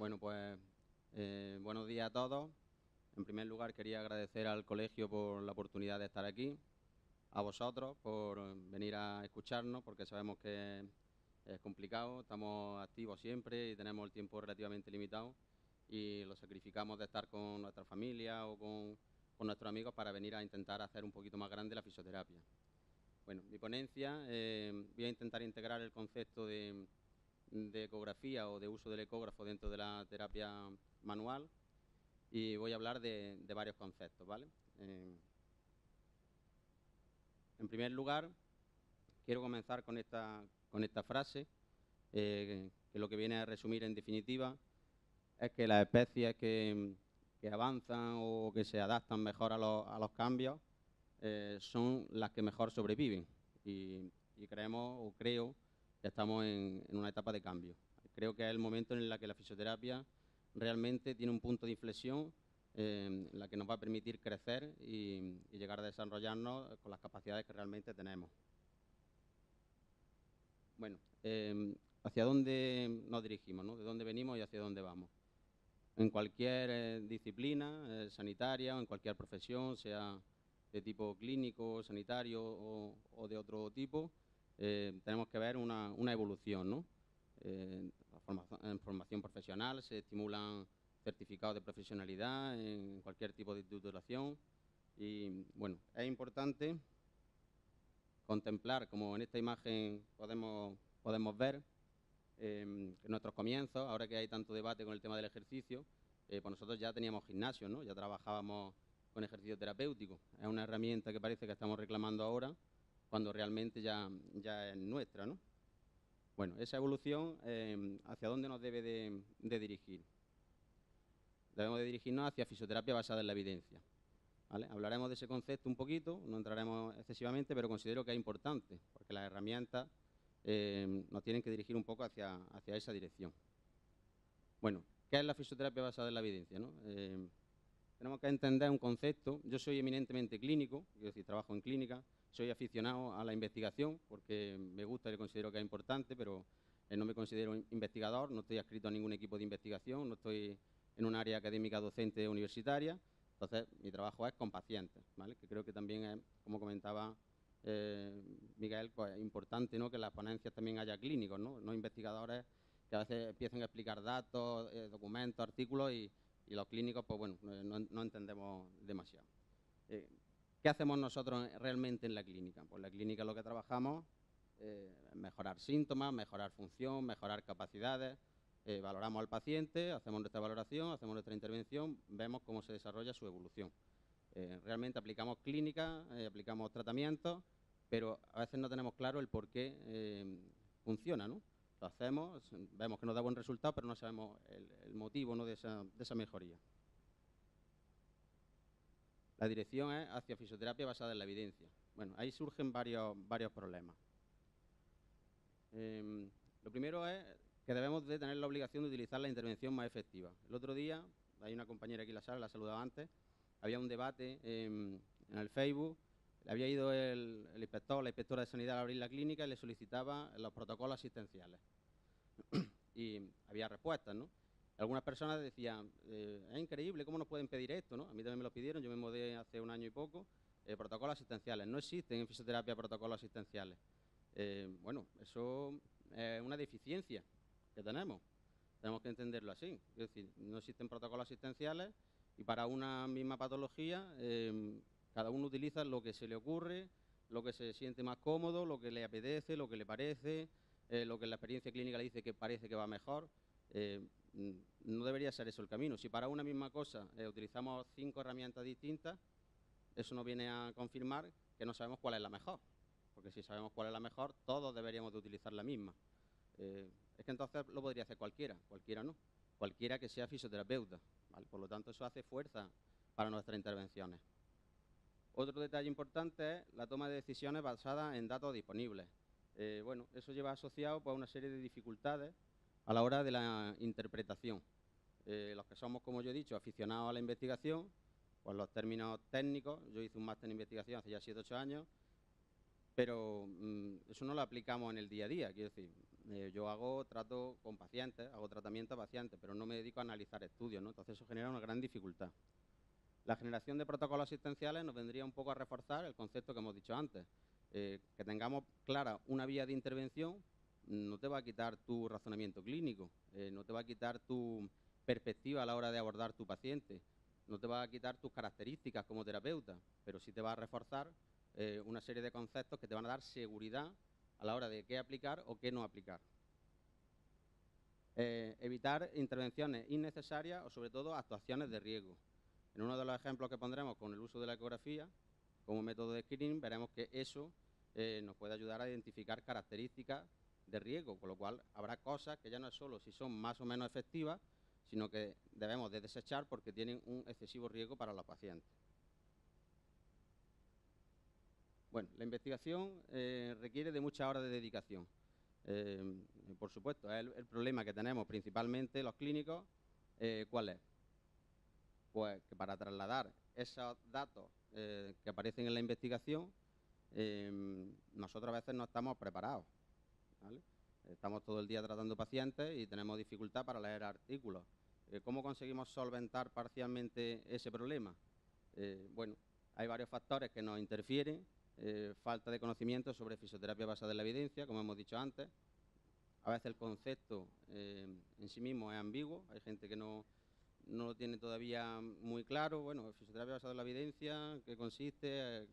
Bueno, pues buenos días a todos. En primer lugar, quería agradecer al colegio por la oportunidad de estar aquí, a vosotros por venir a escucharnos, porque sabemos que es complicado, estamos activos siempre y tenemos el tiempo relativamente limitado y lo sacrificamos de estar con nuestra familia o con nuestros amigos para venir a intentar hacer un poquito más grande la fisioterapia. Bueno, mi ponencia, voy a intentar integrar el concepto de ecografía o de uso del ecógrafo dentro de la terapia manual y voy a hablar de varios conceptos, ¿vale? En primer lugar, quiero comenzar con esta frase, que lo que viene a resumir en definitiva es que las especies que avanzan o que se adaptan mejor a los cambios son las que mejor sobreviven y creemos o creo que estamos en una etapa de cambio. Creo que es el momento en el que la fisioterapia realmente tiene un punto de inflexión en la que nos va a permitir crecer y llegar a desarrollarnos con las capacidades que realmente tenemos. Bueno, ¿hacia dónde nos dirigimos, ¿no? ¿De dónde venimos y hacia dónde vamos? En cualquier disciplina sanitaria o en cualquier profesión, sea de tipo clínico, sanitario o de otro tipo, tenemos que ver una evolución, ¿no? En formación profesional se estimulan certificados de profesionalidad en cualquier tipo de titulación y, bueno, es importante contemplar, como en esta imagen podemos ver, en nuestros comienzos, ahora que hay tanto debate con el tema del ejercicio, pues nosotros ya teníamos gimnasio, ¿no? Ya trabajábamos con ejercicio terapéutico. Es una herramienta que parece que estamos reclamando ahora, cuando realmente ya es nuestra, ¿no? Bueno, esa evolución, ¿hacia dónde nos debe de dirigir? Debemos de dirigirnos hacia fisioterapia basada en la evidencia, ¿vale? Hablaremos de ese concepto un poquito, no entraremos excesivamente, pero considero que es importante, porque las herramientas nos tienen que dirigir un poco hacia esa dirección. Bueno, ¿qué es la fisioterapia basada en la evidencia, ¿no? Tenemos que entender un concepto. Yo soy eminentemente clínico, es decir, trabajo en clínica, soy aficionado a la investigación porque me gusta y considero que es importante, pero no me considero investigador, no estoy adscrito a ningún equipo de investigación, no estoy en un área académica docente universitaria. Entonces, mi trabajo es con pacientes, ¿vale? Que creo que también es, como comentaba Miguel, pues es importante, ¿no?, que en las ponencias también haya clínicos, no investigadores que a veces empiezan a explicar datos, documentos, artículos y los clínicos, pues bueno, no entendemos demasiado. ¿Qué hacemos nosotros realmente en la clínica? Pues en la clínica lo que trabajamos es mejorar síntomas, mejorar función, mejorar capacidades, valoramos al paciente, hacemos nuestra valoración, hacemos nuestra intervención, vemos cómo se desarrolla su evolución. Realmente aplicamos clínica, aplicamos tratamientos, pero a veces no tenemos claro el por qué funciona, ¿no? Lo hacemos, vemos que nos da buen resultado, pero no sabemos el motivo, ¿no?, de esa mejoría. La dirección es hacia fisioterapia basada en la evidencia. Bueno, ahí surgen varios problemas. Lo primero es que debemos de tener la obligación de utilizar la intervención más efectiva. El otro día, hay una compañera aquí en la sala, la saludaba antes, había un debate en el Facebook, le había ido el inspector, la inspectora de sanidad al abrir la clínica y le solicitaba los protocolos asistenciales. Y había respuestas, ¿no? Algunas personas decían, es increíble, ¿cómo nos pueden pedir esto, no? A mí también me lo pidieron, yo me mudé hace un año y poco, protocolos asistenciales. No existen en fisioterapia protocolos asistenciales. Bueno, eso es una deficiencia que tenemos. Tenemos que entenderlo así. Es decir, no existen protocolos asistenciales y para una misma patología cada uno utiliza lo que se le ocurre, lo que se siente más cómodo, lo que le apetece, lo que le parece, lo que en la experiencia clínica le dice que parece que va mejor. No debería ser eso el camino. Si para una misma cosa utilizamos 5 herramientas distintas, eso nos viene a confirmar que no sabemos cuál es la mejor. Porque si sabemos cuál es la mejor, todos deberíamos de utilizar la misma. Es que entonces lo podría hacer cualquiera no. Cualquiera que sea fisioterapeuta, ¿vale? Por lo tanto, eso hace fuerza para nuestras intervenciones. Otro detalle importante es la toma de decisiones basada en datos disponibles. Bueno, eso lleva asociado pues, una serie de dificultades a la hora de la interpretación. Los que somos, como yo he dicho, aficionados a la investigación, pues los términos técnicos, yo hice un máster en investigación hace ya 7 o 8 años, pero eso no lo aplicamos en el día a día. Quiero decir, Yo hago trato con pacientes, hago tratamiento a pacientes, pero no me dedico a analizar estudios, ¿no? Entonces eso genera una gran dificultad. La generación de protocolos asistenciales nos vendría un poco a reforzar el concepto que hemos dicho antes. Que tengamos clara una vía de intervención no te va a quitar tu razonamiento clínico, no te va a quitar tu perspectiva a la hora de abordar tu paciente, no te va a quitar tus características como terapeuta, pero sí te va a reforzar una serie de conceptos que te van a dar seguridad a la hora de qué aplicar o qué no aplicar. Evitar intervenciones innecesarias o, sobre todo, actuaciones de riesgo. En uno de los ejemplos que pondremos con el uso de la ecografía como método de screening, veremos que eso nos puede ayudar a identificar características de riesgo, con lo cual habrá cosas que ya no es solo si son más o menos efectivas, sino que debemos de desechar porque tienen un excesivo riesgo para los pacientes. Bueno, la investigación requiere de muchas horas de dedicación. Por supuesto, es el problema que tenemos principalmente los clínicos. ¿Cuál es? Pues que para trasladar esos datos que aparecen en la investigación, nosotros a veces no estamos preparados, ¿vale? Estamos todo el día tratando pacientes y tenemos dificultad para leer artículos. ¿Cómo conseguimos solventar parcialmente ese problema? Bueno, hay varios factores que nos interfieren. Falta de conocimiento sobre fisioterapia basada en la evidencia, como hemos dicho antes. A veces el concepto en sí mismo es ambiguo. Hay gente que no lo tiene todavía muy claro. Bueno, fisioterapia basada en la evidencia, ¿qué consiste?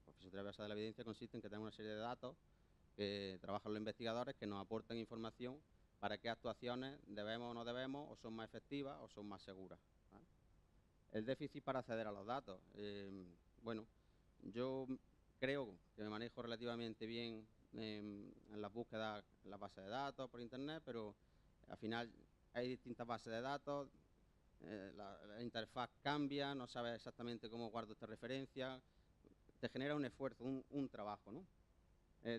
Pues fisioterapia basada en la evidencia consiste en que tenemos una serie de datos que trabajan los investigadores que nos aportan información para qué actuaciones debemos o no debemos, o son más efectivas o son más seguras, ¿vale? El déficit para acceder a los datos. Bueno, yo creo que me manejo relativamente bien en las búsquedas en las bases de datos por internet, pero al final hay distintas bases de datos, la interfaz cambia, no sabes exactamente cómo guardo esta referencia, te genera un esfuerzo, un trabajo, ¿no?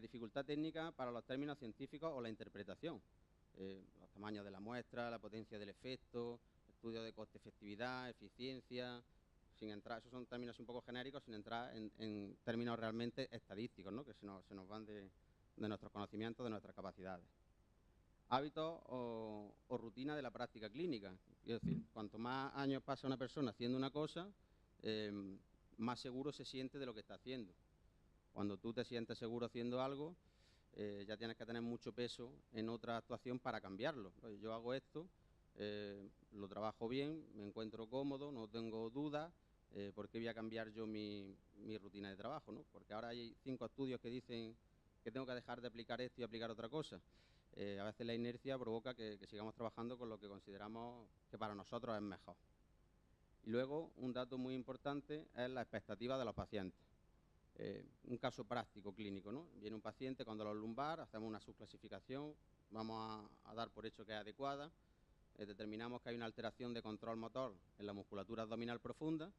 Dificultad técnica para los términos científicos o la interpretación. Los tamaños de la muestra, la potencia del efecto, estudio de coste-efectividad, eficiencia, sin entrar, esos son términos un poco genéricos, sin entrar en términos realmente estadísticos, ¿no? Que se nos van de nuestros conocimientos, de nuestras capacidades. Hábitos o rutina de la práctica clínica. Es decir, cuanto más años pasa una persona haciendo una cosa, más seguro se siente de lo que está haciendo. Cuando tú te sientes seguro haciendo algo, ya tienes que tener mucho peso en otra actuación para cambiarlo. Yo hago esto, lo trabajo bien, me encuentro cómodo, no tengo dudas, ¿por qué voy a cambiar yo mi rutina de trabajo, ¿no? Porque ahora hay 5 estudios que dicen que tengo que dejar de aplicar esto y aplicar otra cosa. A veces la inercia provoca que sigamos trabajando con lo que consideramos que para nosotros es mejor. Y luego, un dato muy importante es la expectativa de los pacientes. Un caso práctico clínico, ¿no? Viene un paciente con dolor lumbar, hacemos una subclasificación, vamos a dar por hecho que es adecuada, determinamos que hay una alteración de control motor en la musculatura abdominal profunda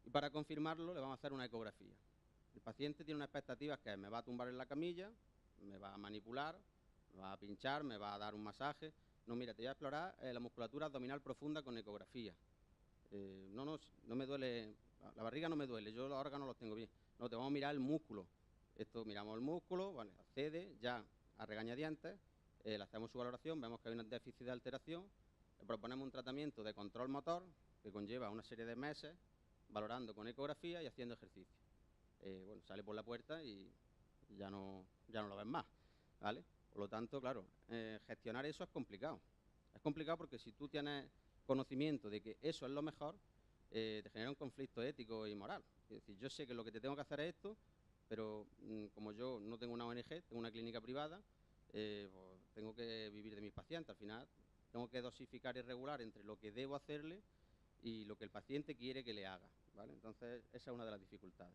y para confirmarlo le vamos a hacer una ecografía. El paciente tiene una expectativa que es, me va a tumbar en la camilla, me va a manipular, me va a pinchar, me va a dar un masaje. No, mira, te voy a explorar la musculatura abdominal profunda con ecografía. No me duele, la barriga no me duele, yo los órganos los tengo bien. No, te vamos a mirar el músculo. Esto, miramos el músculo, vale, accede ya a regañadientes, le hacemos su valoración, vemos que hay un déficit de alteración, le proponemos un tratamiento de control motor que conlleva una serie de meses valorando con ecografía y haciendo ejercicio. Bueno, sale por la puerta y ya no lo ves más, ¿vale? Por lo tanto, claro, gestionar eso es complicado. Es complicado porque si tú tienes conocimiento de que eso es lo mejor, te genera un conflicto ético y moral. Es decir, yo sé que lo que te tengo que hacer es esto, pero como yo no tengo una ONG, tengo una clínica privada, pues tengo que vivir de mis pacientes. Al final tengo que dosificar y regular entre lo que debo hacerle y lo que el paciente quiere que le haga, ¿vale? Entonces, esa es una de las dificultades.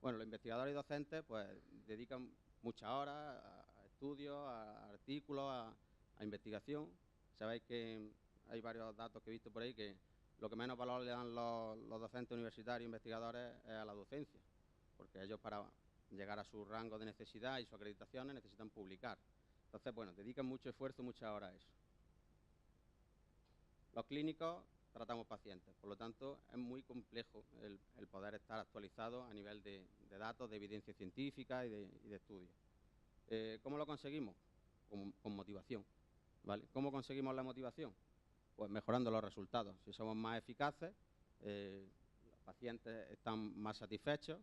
Bueno, los investigadores y docentes pues dedican muchas horas a estudios, a artículos, a investigación. Sabéis que hay varios datos que he visto por ahí que lo que menos valor le dan los docentes universitarios e investigadores es a la docencia, porque ellos para llegar a su rango de necesidad y sus acreditaciones necesitan publicar. Entonces, bueno, dedican mucho esfuerzo, muchas horas a eso. Los clínicos tratamos pacientes, por lo tanto es muy complejo el poder estar actualizado a nivel de datos, de evidencia científica y de estudios. ¿Cómo lo conseguimos? Con motivación, ¿vale? ¿Cómo conseguimos la motivación? Pues mejorando los resultados. Si somos más eficaces, los pacientes están más satisfechos.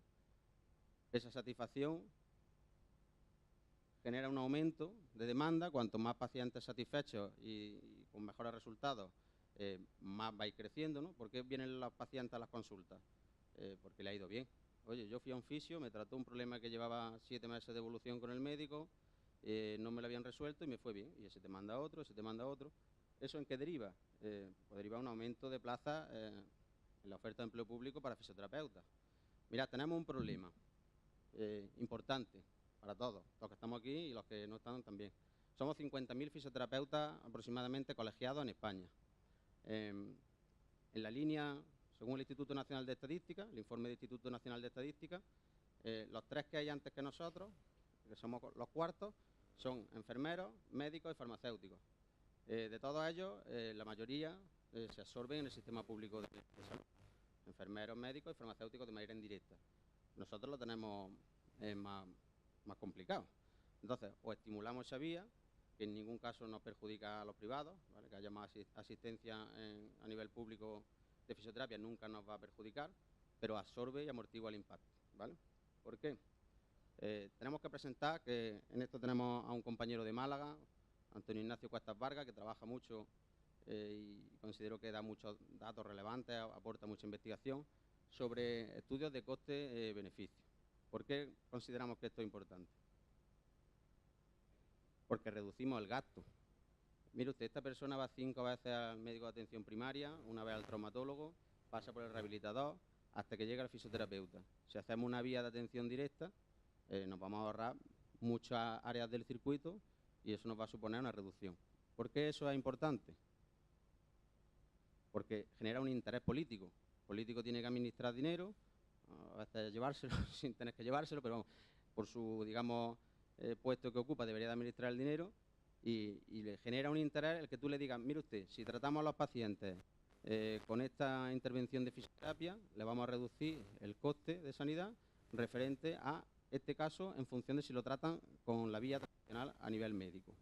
Esa satisfacción genera un aumento de demanda. Cuanto más pacientes satisfechos y con mejores resultados, más va a ir creciendo, ¿no? ¿Por qué vienen los pacientes a las consultas? Porque le ha ido bien. Oye, yo fui a un fisio, me trató un problema que llevaba 7 meses de evolución con el médico, no me lo habían resuelto y me fue bien. Y ese te manda otro, ese te manda otro. ¿Eso en qué deriva? Pues deriva un aumento de plazas en la oferta de empleo público para fisioterapeutas. Mirad, tenemos un problema importante para todos, los que estamos aquí y los que no están también. Somos 50.000 fisioterapeutas aproximadamente colegiados en España. En la línea, según el Instituto Nacional de Estadística, el informe del Instituto Nacional de Estadística, los 3 que hay antes que nosotros, que somos los cuartos, son enfermeros, médicos y farmacéuticos. De todos ellos, la mayoría se absorben en el sistema público de salud. Enfermeros, médicos y farmacéuticos de manera indirecta. Nosotros lo tenemos más complicado. Entonces, o estimulamos esa vía, que en ningún caso nos perjudica a los privados, ¿vale? Que haya más asistencia a nivel público de fisioterapia nunca nos va a perjudicar, pero absorbe y amortigua el impacto, ¿vale? ¿Por qué? Tenemos que presentar que en esto tenemos a un compañero de Málaga, Antonio Ignacio Cuestas Vargas, que trabaja mucho y considero que da muchos datos relevantes, aporta mucha investigación sobre estudios de coste-beneficio. ¿Por qué consideramos que esto es importante? Porque reducimos el gasto. Mire usted, esta persona va 5 veces al médico de atención primaria, una vez al traumatólogo, pasa por el rehabilitador, hasta que llega al fisioterapeuta. Si hacemos una vía de atención directa, nos vamos a ahorrar muchas áreas del circuito y eso nos va a suponer una reducción. ¿Por qué eso es importante? Porque genera un interés político. El político tiene que administrar dinero, a veces llevárselo sin tener que llevárselo, pero vamos, por su, digamos, puesto que ocupa debería de administrar el dinero y le genera un interés el que tú le digas, mire usted, si tratamos a los pacientes con esta intervención de fisioterapia, le vamos a reducir el coste de sanidad referente a este caso en función de si lo tratan con la vía tradicional a nivel médico.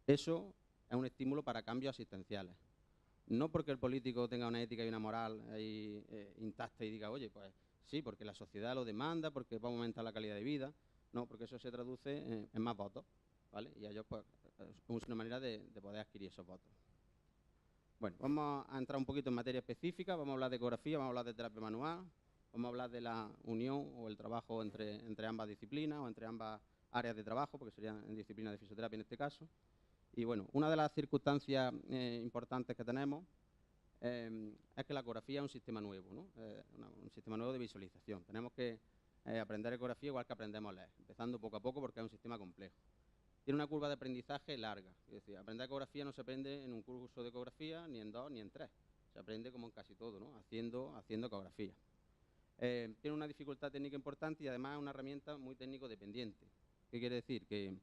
Eso es un estímulo para cambios asistenciales. No porque el político tenga una ética y una moral ahí intacta y diga, oye, pues sí, porque la sociedad lo demanda, porque va a aumentar la calidad de vida. No, porque eso se traduce en más votos, ¿vale? Y ellos, pues, es una manera de poder adquirir esos votos. Bueno, vamos a entrar un poquito en materia específica, vamos a hablar de ecografía, vamos a hablar de terapia manual, vamos a hablar de la unión o el trabajo entre ambas disciplinas o entre ambas áreas de trabajo, porque serían en disciplina de fisioterapia en este caso. Y bueno, una de las circunstancias importantes que tenemos es que la ecografía es un sistema nuevo, ¿no? Un sistema nuevo de visualización. Tenemos que aprender ecografía igual que aprendemos a leer, empezando poco a poco porque es un sistema complejo. Tiene una curva de aprendizaje larga, es decir, aprender ecografía no se aprende en un curso de ecografía, ni en 2, ni en 3. Se aprende como en casi todo, ¿no? Haciendo ecografía. Tiene una dificultad técnica importante y además es una herramienta muy técnico dependiente. ¿Qué quiere decir? Que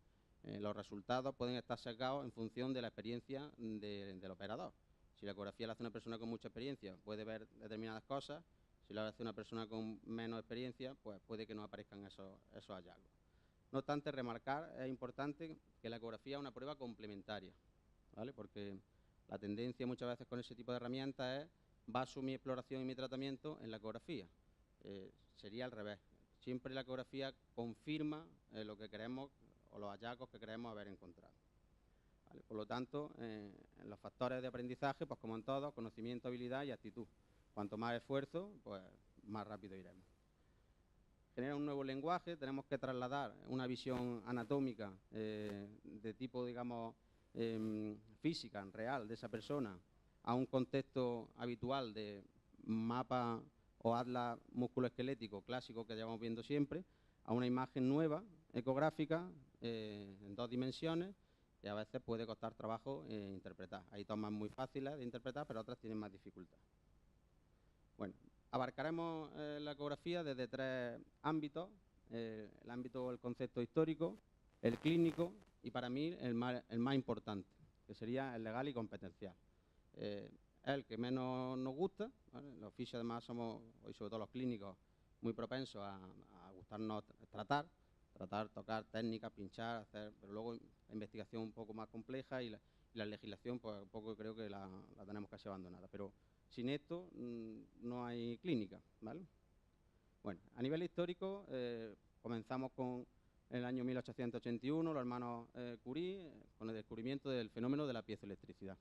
los resultados pueden estar sesgados en función de la experiencia del operador. Si la ecografía la hace una persona con mucha experiencia, puede ver determinadas cosas. Si la hace una persona con menos experiencia, pues puede que no aparezcan esos hallazgos. No obstante, remarcar, es importante que la ecografía es una prueba complementaria, ¿vale? Porque la tendencia muchas veces con ese tipo de herramientas es baso mi exploración y mi tratamiento en la ecografía. Sería al revés. Siempre la ecografía confirma lo que queremos o los hallazgos que creemos haber encontrado. ¿Vale? Por lo tanto, en los factores de aprendizaje, pues como en todo, conocimiento, habilidad y actitud. Cuanto más esfuerzo, pues más rápido iremos. Genera un nuevo lenguaje, tenemos que trasladar una visión anatómica de tipo, digamos, física, real, de esa persona, a un contexto habitual de mapa o atlas musculoesquelético clásico que llevamos viendo siempre, a una imagen nueva, ecográfica, en 2 dimensiones, que a veces puede costar trabajo interpretar. Hay tomas muy fáciles de interpretar, pero otras tienen más dificultad. Bueno, abarcaremos la ecografía desde 3 ámbitos, el ámbito del concepto histórico, el clínico y para mí el más importante, que sería el legal y competencial. Es el que menos nos gusta, ¿vale? Los fisios además somos, hoy sobre todo los clínicos, muy propensos a gustarnos tratar tratar, tocar técnicas, pinchar, hacer, pero luego la investigación un poco más compleja y la legislación, pues un poco creo que la tenemos casi abandonada. Pero sin esto no hay clínica, ¿vale? Bueno, a nivel histórico, comenzamos con el año 1881, los hermanos Curie, con el descubrimiento del fenómeno de la piezoelectricidad.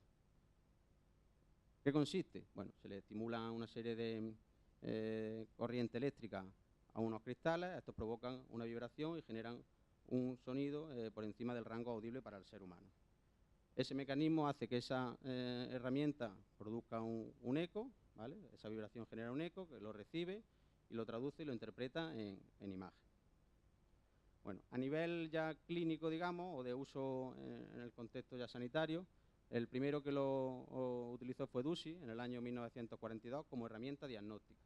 ¿Qué consiste? Bueno, se le estimula una serie de corriente eléctrica a unos cristales, estos provocan una vibración y generan un sonido por encima del rango audible para el ser humano. Ese mecanismo hace que esa herramienta produzca un eco, ¿vale? Esa vibración genera un eco que lo recibe y lo traduce y lo interpreta en imagen. Bueno, a nivel ya clínico, digamos, o de uso en el contexto ya sanitario, el primero que lo utilizó fue Ducy en el año 1942 como herramienta diagnóstica.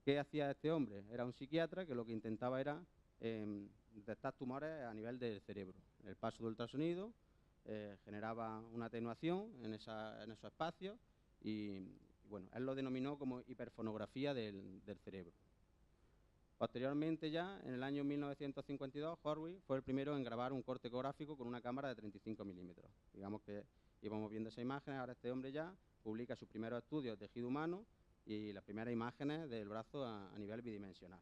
¿Qué hacía este hombre? Era un psiquiatra que lo que intentaba era detectar tumores a nivel del cerebro. El paso de ultrasonido generaba una atenuación en esos espacios y, bueno, él lo denominó como hiperfonografía del cerebro. Posteriormente ya, en el año 1952, Horwitz fue el primero en grabar un corte ecográfico con una cámara de 35 milímetros. Digamos que íbamos viendo esa imagen, ahora este hombre ya publica sus primeros estudios de tejido humano y las primeras imágenes del brazo a nivel bidimensional.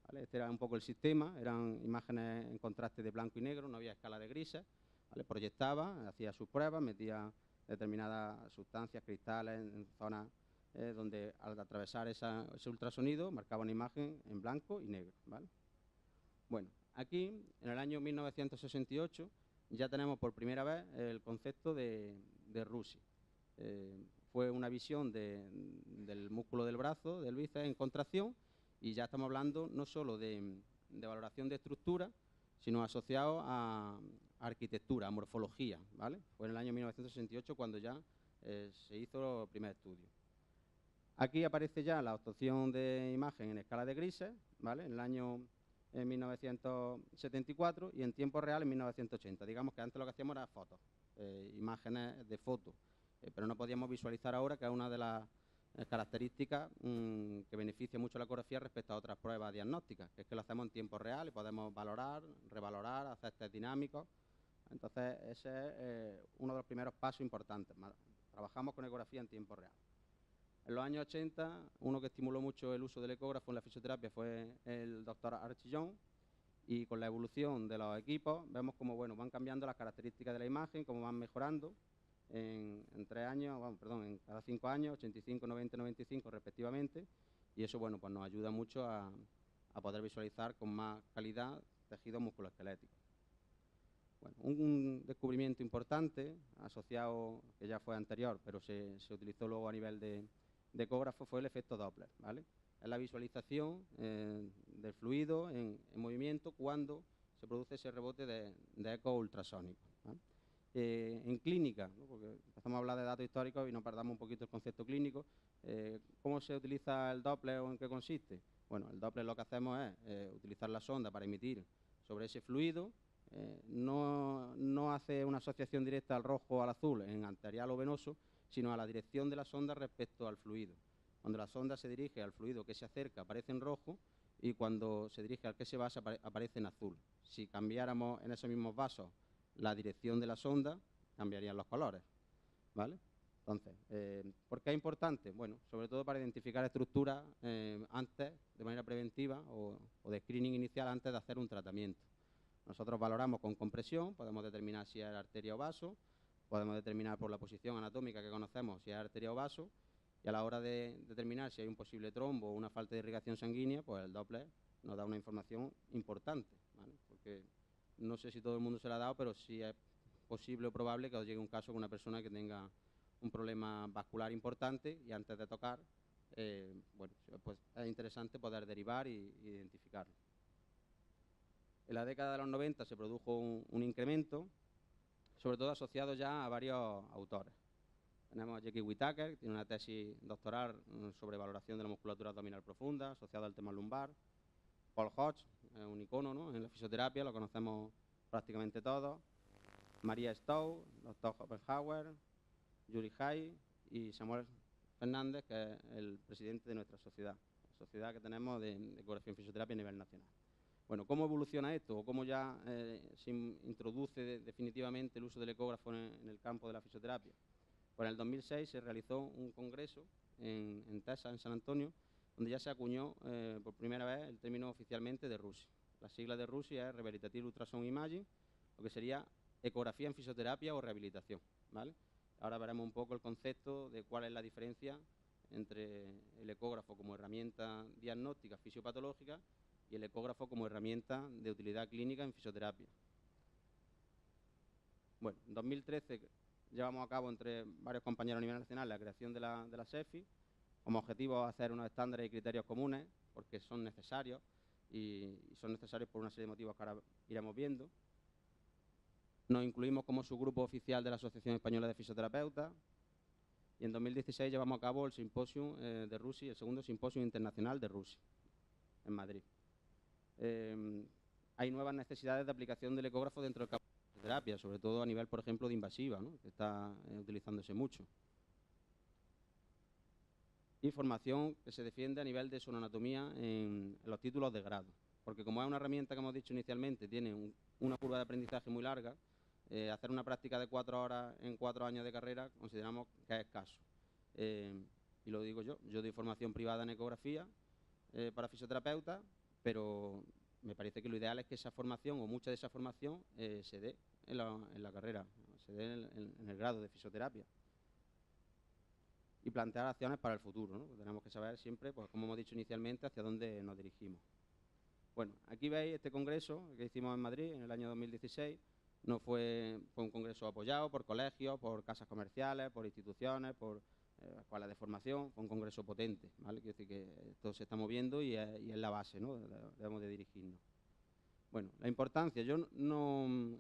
¿Vale? Este era un poco el sistema, eran imágenes en contraste de blanco y negro, no había escala de grises. ¿Vale? Proyectaba, hacía sus pruebas, metía determinadas sustancias, cristales en zonas donde al atravesar ese ultrasonido marcaba una imagen en blanco y negro, ¿vale? Bueno, aquí en el año 1968 ya tenemos por primera vez el concepto de Rusi. Fue una visión del músculo del brazo, del bíceps en contracción, y ya estamos hablando no solo de valoración de estructura, sino asociado a arquitectura, a morfología, ¿vale? Fue en el año 1968 cuando ya se hizo el primer estudio. Aquí aparece ya la obtención de imagen en escala de grises, ¿vale? En el año 1974 y en tiempo real en 1980. Digamos que antes lo que hacíamos era fotos, imágenes de fotos, pero no podíamos visualizar ahora, que es una de las características que beneficia mucho la ecografía respecto a otras pruebas diagnósticas, que es que lo hacemos en tiempo real y podemos valorar, revalorar, hacer test dinámicos. Entonces, ese es uno de los primeros pasos importantes. Trabajamos con ecografía en tiempo real. En los años 80, uno que estimuló mucho el uso del ecógrafo en la fisioterapia fue el doctor Archillon, y con la evolución de los equipos vemos cómo, bueno, van cambiando las características de la imagen, cómo van mejorando en 3 años, bueno, perdón, en cada 5 años, 85, 90, 95 respectivamente, y eso, bueno, pues nos ayuda mucho a poder visualizar con más calidad tejidos musculoesqueléticos. Bueno, un descubrimiento importante asociado, que ya fue anterior, pero se utilizó luego a nivel de ecógrafo, fue el efecto Doppler, ¿vale? Es la visualización del fluido en movimiento cuando se produce ese rebote de eco ultrasónico, ¿vale? En clínica, ¿no? Porque empezamos a hablar de datos históricos y nos perdamos un poquito el concepto clínico. ¿Cómo se utiliza el Doppler o en qué consiste? Bueno, el Doppler lo que hacemos es utilizar la sonda para emitir sobre ese fluido. No hace una asociación directa al rojo o al azul en arterial o venoso, sino a la dirección de la sonda respecto al fluido. Cuando la sonda se dirige al fluido que se acerca, aparece en rojo, y cuando se dirige al que se basa, aparece en azul. Si cambiáramos en esos mismos vasos la dirección de la sonda, cambiarían los colores, ¿vale? Entonces, ¿por qué es importante? Bueno, sobre todo para identificar estructuras antes, de manera preventiva, o de screening inicial antes de hacer un tratamiento. Nosotros valoramos con compresión, podemos determinar si es arteria o vaso, podemos determinar por la posición anatómica que conocemos si es arteria o vaso, y a la hora de determinar si hay un posible trombo o una falta de irrigación sanguínea, pues el Doppler nos da una información importante, ¿vale? Porque no sé si todo el mundo se la ha dado, pero sí es posible o probable que os llegue un caso con una persona que tenga un problema vascular importante y antes de tocar, bueno, pues es interesante poder derivar y identificarlo. En la década de los 90 se produjo un incremento, sobre todo asociado ya a varios autores. Tenemos a Jackie Whittaker, que tiene una tesis doctoral sobre valoración de la musculatura abdominal profunda, asociada al tema lumbar. Paul Hodge, un icono, ¿no?, en la fisioterapia, lo conocemos prácticamente todos. María Stowe, doctor Oppenhauer, Yuri Hay y Samuel Fernández, que es el presidente de nuestra sociedad, la sociedad que tenemos de ecografía en fisioterapia a nivel nacional. Bueno, ¿cómo evoluciona esto? ¿O cómo ya se introduce definitivamente el uso del ecógrafo en el campo de la fisioterapia? Pues en el 2006 se realizó un congreso en Texas, en San Antonio, donde ya se acuñó por primera vez el término oficialmente de RUSI. La sigla de RUSI es Rehabilitative Ultrasound Imaging, lo que sería ecografía en fisioterapia o rehabilitación, ¿vale? Ahora veremos un poco el concepto de cuál es la diferencia entre el ecógrafo como herramienta diagnóstica fisiopatológica y el ecógrafo como herramienta de utilidad clínica en fisioterapia. Bueno, en 2013 llevamos a cabo entre varios compañeros a nivel nacional la creación de la SEFI, como objetivo hacer unos estándares y criterios comunes, porque son necesarios y son necesarios por una serie de motivos que ahora iremos viendo. Nos incluimos como subgrupo oficial de la Asociación Española de Fisioterapeutas y en 2016 llevamos a cabo el simposio de RUSI, el segundo simposio internacional de RUSI, en Madrid. Hay nuevas necesidades de aplicación del ecógrafo dentro del campo de terapia, sobre todo a nivel, por ejemplo, de invasiva, ¿no?, que está utilizándose mucho. Y formación que se defiende a nivel de sonoanatomía en los títulos de grado, porque como es una herramienta que hemos dicho inicialmente, tiene una curva de aprendizaje muy larga, hacer una práctica de 4 horas en 4 años de carrera consideramos que es escaso. Y lo digo yo doy formación privada en ecografía para fisioterapeutas, pero me parece que lo ideal es que esa formación o mucha de esa formación se dé en la carrera, se dé en el grado de fisioterapia. Y plantear acciones para el futuro, ¿no? Tenemos que saber siempre, pues como hemos dicho inicialmente, hacia dónde nos dirigimos. Bueno, aquí veis este congreso que hicimos en Madrid en el año 2016. No fue un congreso apoyado por colegios, por casas comerciales, por instituciones, por escuelas de formación. Fue un congreso potente, ¿vale? Quiero decir que esto se está moviendo y es la base, ¿no?, debemos de dirigirnos. Bueno, la importancia, yo no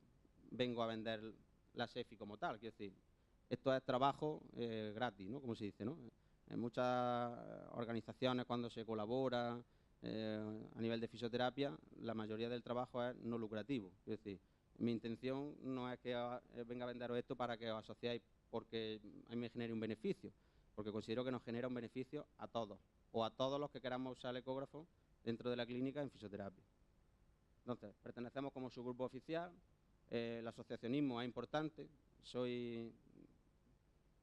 vengo a vender la SEFI como tal, quiero decir, esto es trabajo gratis, ¿no?, como se dice, ¿no? En muchas organizaciones, cuando se colabora a nivel de fisioterapia, la mayoría del trabajo es no lucrativo. Es decir, mi intención no es que venga a venderos esto para que os asociéis porque a mí me genere un beneficio, porque considero que nos genera un beneficio a todos, o a todos los que queramos usar el ecógrafo dentro de la clínica en fisioterapia. Entonces, pertenecemos como subgrupo oficial, el asociacionismo es importante, soy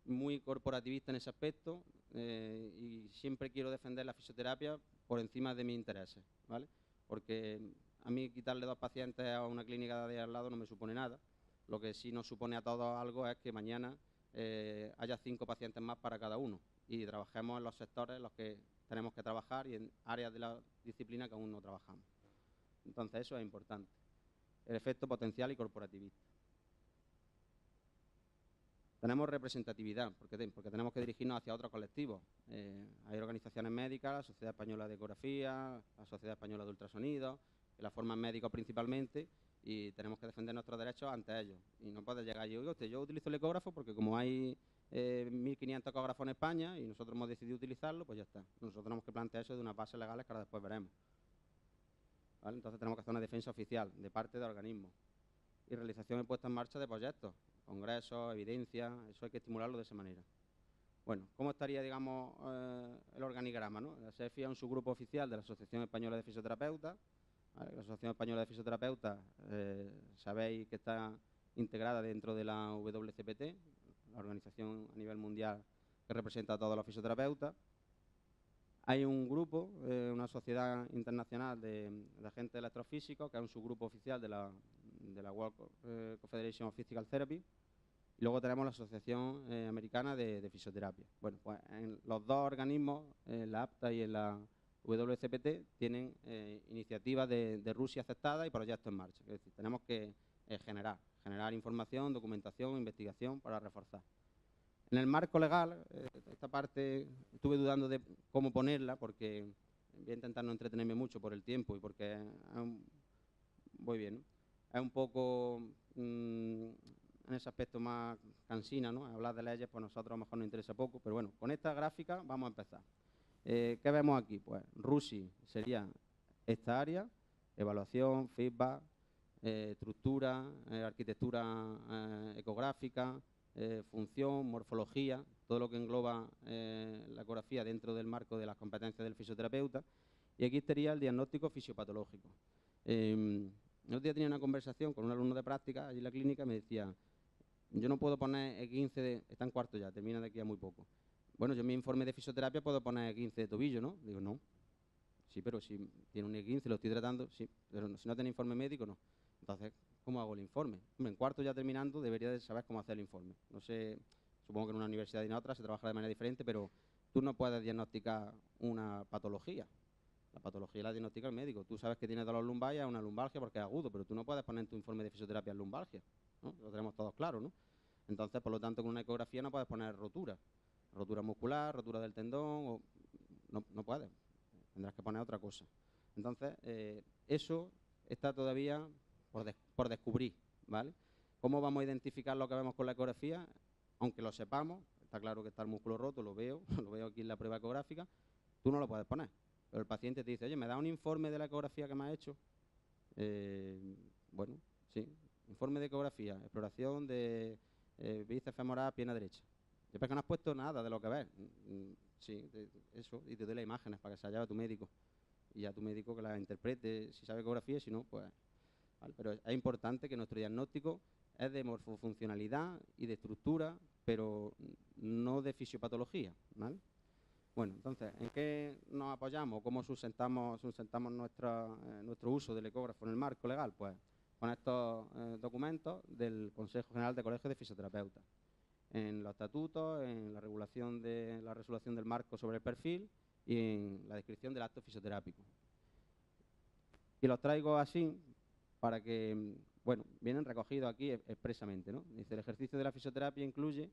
muy corporativista en ese aspecto y siempre quiero defender la fisioterapia por encima de mis intereses, ¿vale? Porque a mí quitarle 2 pacientes a una clínica de al lado no me supone nada. Lo que sí nos supone a todos algo es que mañana haya 5 pacientes más para cada uno y trabajemos en los sectores en los que tenemos que trabajar y en áreas de la disciplina que aún no trabajamos. Entonces eso es importante. El efecto potencial y corporativista. Tenemos representatividad, porque tenemos que dirigirnos hacia otros colectivos. Hay organizaciones médicas, la Sociedad Española de Ecografía, la Sociedad Española de Ultrasonido, que la forman médicos principalmente, y tenemos que defender nuestros derechos ante ellos. Y no puede llegar yo, oiga usted, yo utilizo el ecógrafo porque como hay 1.500 ecógrafos en España y nosotros hemos decidido utilizarlo, pues ya está. Nosotros tenemos que plantear eso de unas bases legales que ahora después veremos, ¿vale? Entonces tenemos que hacer una defensa oficial de parte de organismos y realización y puesta en marcha de proyectos, congresos, evidencia, eso hay que estimularlo de esa manera. Bueno, ¿cómo estaría, digamos, el organigrama, ¿no? La SEFI es un subgrupo oficial de la Asociación Española de Fisioterapeutas. ¿Vale? La Asociación Española de Fisioterapeutas, sabéis que está integrada dentro de la WCPT, la organización a nivel mundial que representa a todos los fisioterapeutas. Hay un grupo, una sociedad internacional de agentes electrofísicos, que es un subgrupo oficial de la World Confederation of Physical Therapy. Y luego tenemos la Asociación Americana de Fisioterapia. Bueno, pues en los 2 organismos, en la APTA y en la WCPT, tienen iniciativas de RUSI aceptadas y proyectos en marcha. Es decir, tenemos que generar información, documentación, investigación para reforzar. En el marco legal, esta parte estuve dudando de cómo ponerla porque voy a intentar no entretenerme mucho por el tiempo y porque voy bien, ¿no? Es un poco en ese aspecto más cansina, ¿no? Hablar de leyes, pues a nosotros a lo mejor nos interesa poco, pero bueno, con esta gráfica vamos a empezar. ¿Qué vemos aquí? Pues RUSI sería esta área, evaluación, feedback, estructura, arquitectura ecográfica, función, morfología, todo lo que engloba la ecografía dentro del marco de las competencias del fisioterapeuta. Y aquí estaría el diagnóstico fisiopatológico. El otro día tenía una conversación con un alumno de práctica allí en la clínica y me decía, yo no puedo poner E15 está en cuarto ya, termina de aquí a muy poco. Bueno, yo en mi informe de fisioterapia puedo poner E15 de tobillo, ¿no? Digo, no. Sí, pero si tiene un E15, lo estoy tratando, sí, pero si no tiene informe médico, no. Entonces, ¿cómo hago el informe? Hombre, en cuarto ya terminando debería de saber cómo hacer el informe. No sé, supongo que en una universidad y en otra se trabaja de manera diferente, pero tú no puedes diagnosticar una patología. La patología la diagnostica el médico. Tú sabes que tienes dolor lumbar y es una lumbalgia porque es agudo, pero tú no puedes poner en tu informe de fisioterapia lumbalgia, ¿no? Lo tenemos todos claro, ¿no? Entonces, por lo tanto, con una ecografía no puedes poner rotura muscular, rotura del tendón, no puedes. Tendrás que poner otra cosa. Entonces, eso está todavía por descubrir, ¿vale? ¿Cómo vamos a identificar lo que vemos con la ecografía? Aunque lo sepamos, está claro que está el músculo roto, lo veo, lo veo aquí en la prueba ecográfica, tú no lo puedes poner. Pero el paciente te dice, oye, ¿me da un informe de la ecografía que me ha hecho? Bueno, sí, informe de ecografía, exploración de bíceps femoral, pierna derecha. Después que no has puesto nada de lo que ves. Sí, eso, y te doy las imágenes para que se haya a tu médico. Y a tu médico que la interprete, si sabe ecografía, si no, pues... ¿vale? Pero es importante que nuestro diagnóstico es de morfofuncionalidad y de estructura, pero no de fisiopatología, ¿vale? Bueno, entonces, ¿en qué nos apoyamos? ¿Cómo sustentamos nuestro uso del ecógrafo en el marco legal? Pues con estos documentos del Consejo General de Colegios de Fisioterapeutas, en los estatutos, en la regulación de la resolución del marco sobre el perfil y en la descripción del acto fisioterápico. Y los traigo así para que, bueno, vienen recogidos aquí expresamente, ¿no? Dice, el ejercicio de la fisioterapia incluye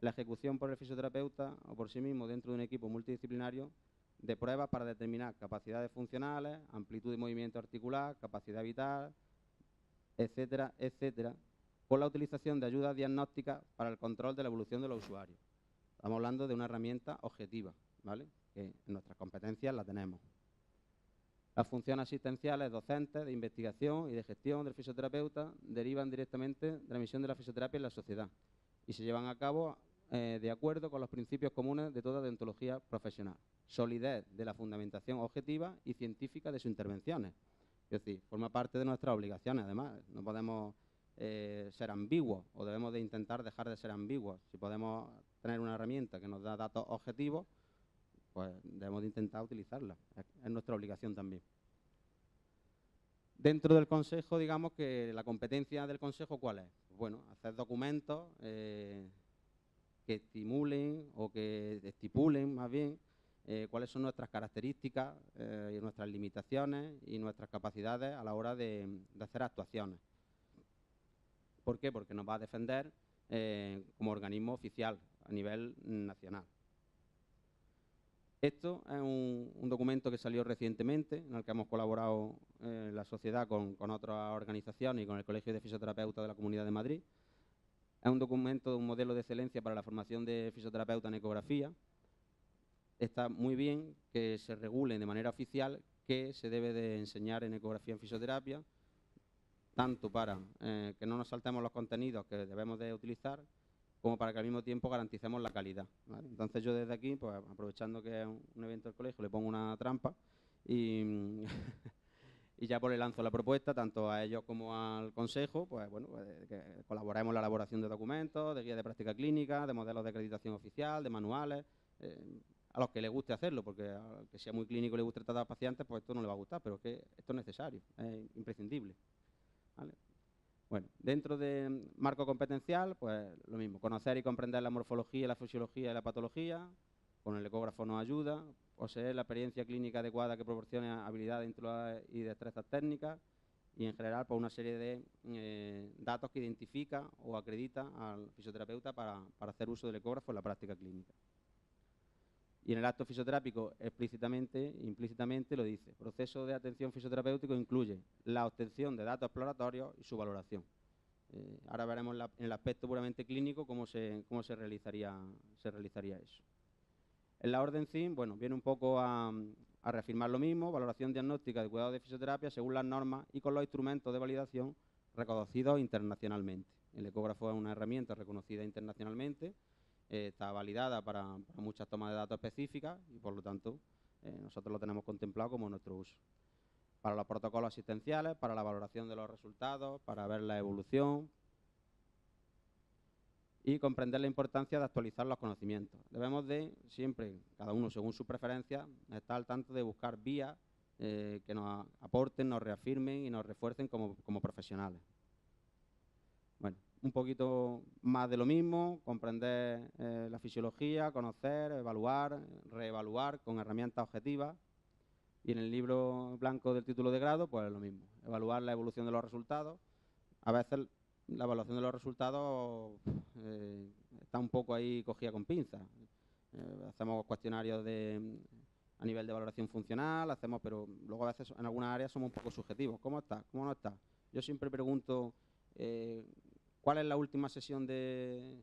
la ejecución por el fisioterapeuta o por sí mismo dentro de un equipo multidisciplinario de pruebas para determinar capacidades funcionales, amplitud de movimiento articular, capacidad vital, etcétera, etcétera, con la utilización de ayudas diagnósticas para el control de la evolución de los usuarios. Estamos hablando de una herramienta objetiva, ¿vale? Que en nuestras competencias la tenemos. Las funciones asistenciales docentes, de investigación y de gestión del fisioterapeuta derivan directamente de la misión de la fisioterapia en la sociedad y se llevan a cabo de acuerdo con los principios comunes de toda deontología profesional. Solidez de la fundamentación objetiva y científica de sus intervenciones. Es decir, forma parte de nuestras obligaciones, además. No podemos ser ambiguos o debemos de intentar dejar de ser ambiguos. Si podemos tener una herramienta que nos da datos objetivos, pues debemos de intentar utilizarla. Es nuestra obligación también. Dentro del Consejo, digamos que la competencia del Consejo, ¿cuál es? Bueno, hacer documentos que estimulen o que estipulen, más bien, cuáles son nuestras características y nuestras limitaciones y nuestras capacidades a la hora de hacer actuaciones. ¿Por qué? Porque nos va a defender como organismo oficial a nivel nacional. Esto es un documento que salió recientemente, en el que hemos colaborado la sociedad con otras organizaciones y con el Colegio de Fisioterapeutas de la Comunidad de Madrid. Es un documento de un modelo de excelencia para la formación de fisioterapeuta en ecografía. Está muy bien que se regule de manera oficial qué se debe de enseñar en ecografía en fisioterapia, tanto para que no nos saltemos los contenidos que debemos de utilizar, como para que al mismo tiempo garanticemos la calidad, ¿vale? Entonces yo desde aquí, pues aprovechando que es un evento del colegio, le pongo una trampa y, y ya pues le lanzo la propuesta tanto a ellos como al consejo, pues bueno, que colaboremos en la elaboración de documentos, de guías de práctica clínica, de modelos de acreditación oficial, de manuales, a los que les guste hacerlo, porque al que sea muy clínico y le guste tratar a pacientes, pues esto no le va a gustar, pero es que esto es necesario, es imprescindible, ¿vale? Bueno, dentro del marco competencial, pues lo mismo, conocer y comprender la morfología, la fisiología y la patología, con el ecógrafo nos ayuda, poseer la experiencia clínica adecuada que proporcione habilidades y destrezas técnicas y en general pues una serie de datos que identifica o acredita al fisioterapeuta para hacer uso del ecógrafo en la práctica clínica. Y en el acto fisioterápico implícitamente lo dice. Proceso de atención fisioterapéutico incluye la obtención de datos exploratorios y su valoración. Ahora veremos en el aspecto puramente clínico cómo se realizaría eso. En la orden CIM, bueno, viene un poco a reafirmar lo mismo, valoración diagnóstica de cuidado de fisioterapia según las normas y con los instrumentos de validación reconocidos internacionalmente. El ecógrafo es una herramienta reconocida internacionalmente, está validada para muchas tomas de datos específicas y por lo tanto nosotros lo tenemos contemplado como nuestro uso. para los protocolos asistenciales, para la valoración de los resultados, para ver la evolución y comprender la importancia de actualizar los conocimientos. Debemos de, siempre, cada uno según sus preferencias, estar al tanto de buscar vías que nos aporten, nos reafirmen y nos refuercen como profesionales. Bueno, un poquito más de lo mismo, comprender la fisiología, conocer, evaluar, reevaluar con herramientas objetivas. Y en el libro blanco del título de grado, pues lo mismo, evaluar la evolución de los resultados. A veces la evaluación de los resultados está un poco ahí cogida con pinzas. Hacemos cuestionarios a nivel de valoración funcional, pero luego a veces en algunas áreas somos un poco subjetivos. ¿Cómo está? ¿Cómo no está? Yo siempre pregunto ¿cuál es la última sesión del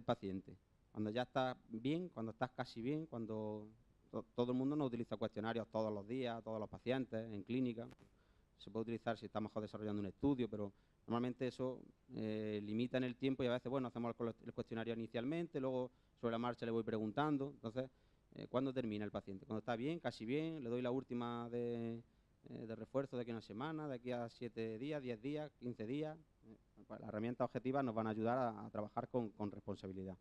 paciente? Cuando ya estás bien, cuando estás casi bien, cuando todo el mundo no utiliza cuestionarios todos los días, todos los pacientes, en clínica. Se puede utilizar si está mejor desarrollando un estudio, pero normalmente eso limita en el tiempo y a veces, bueno, hacemos el cuestionario inicialmente, luego sobre la marcha le voy preguntando. Entonces, ¿cuándo termina el paciente? Cuando está bien, casi bien, le doy la última de refuerzo de aquí a una semana, de aquí a 7 días, 10 días, 15 días. Pues las herramientas objetivas nos van a ayudar a trabajar con responsabilidad.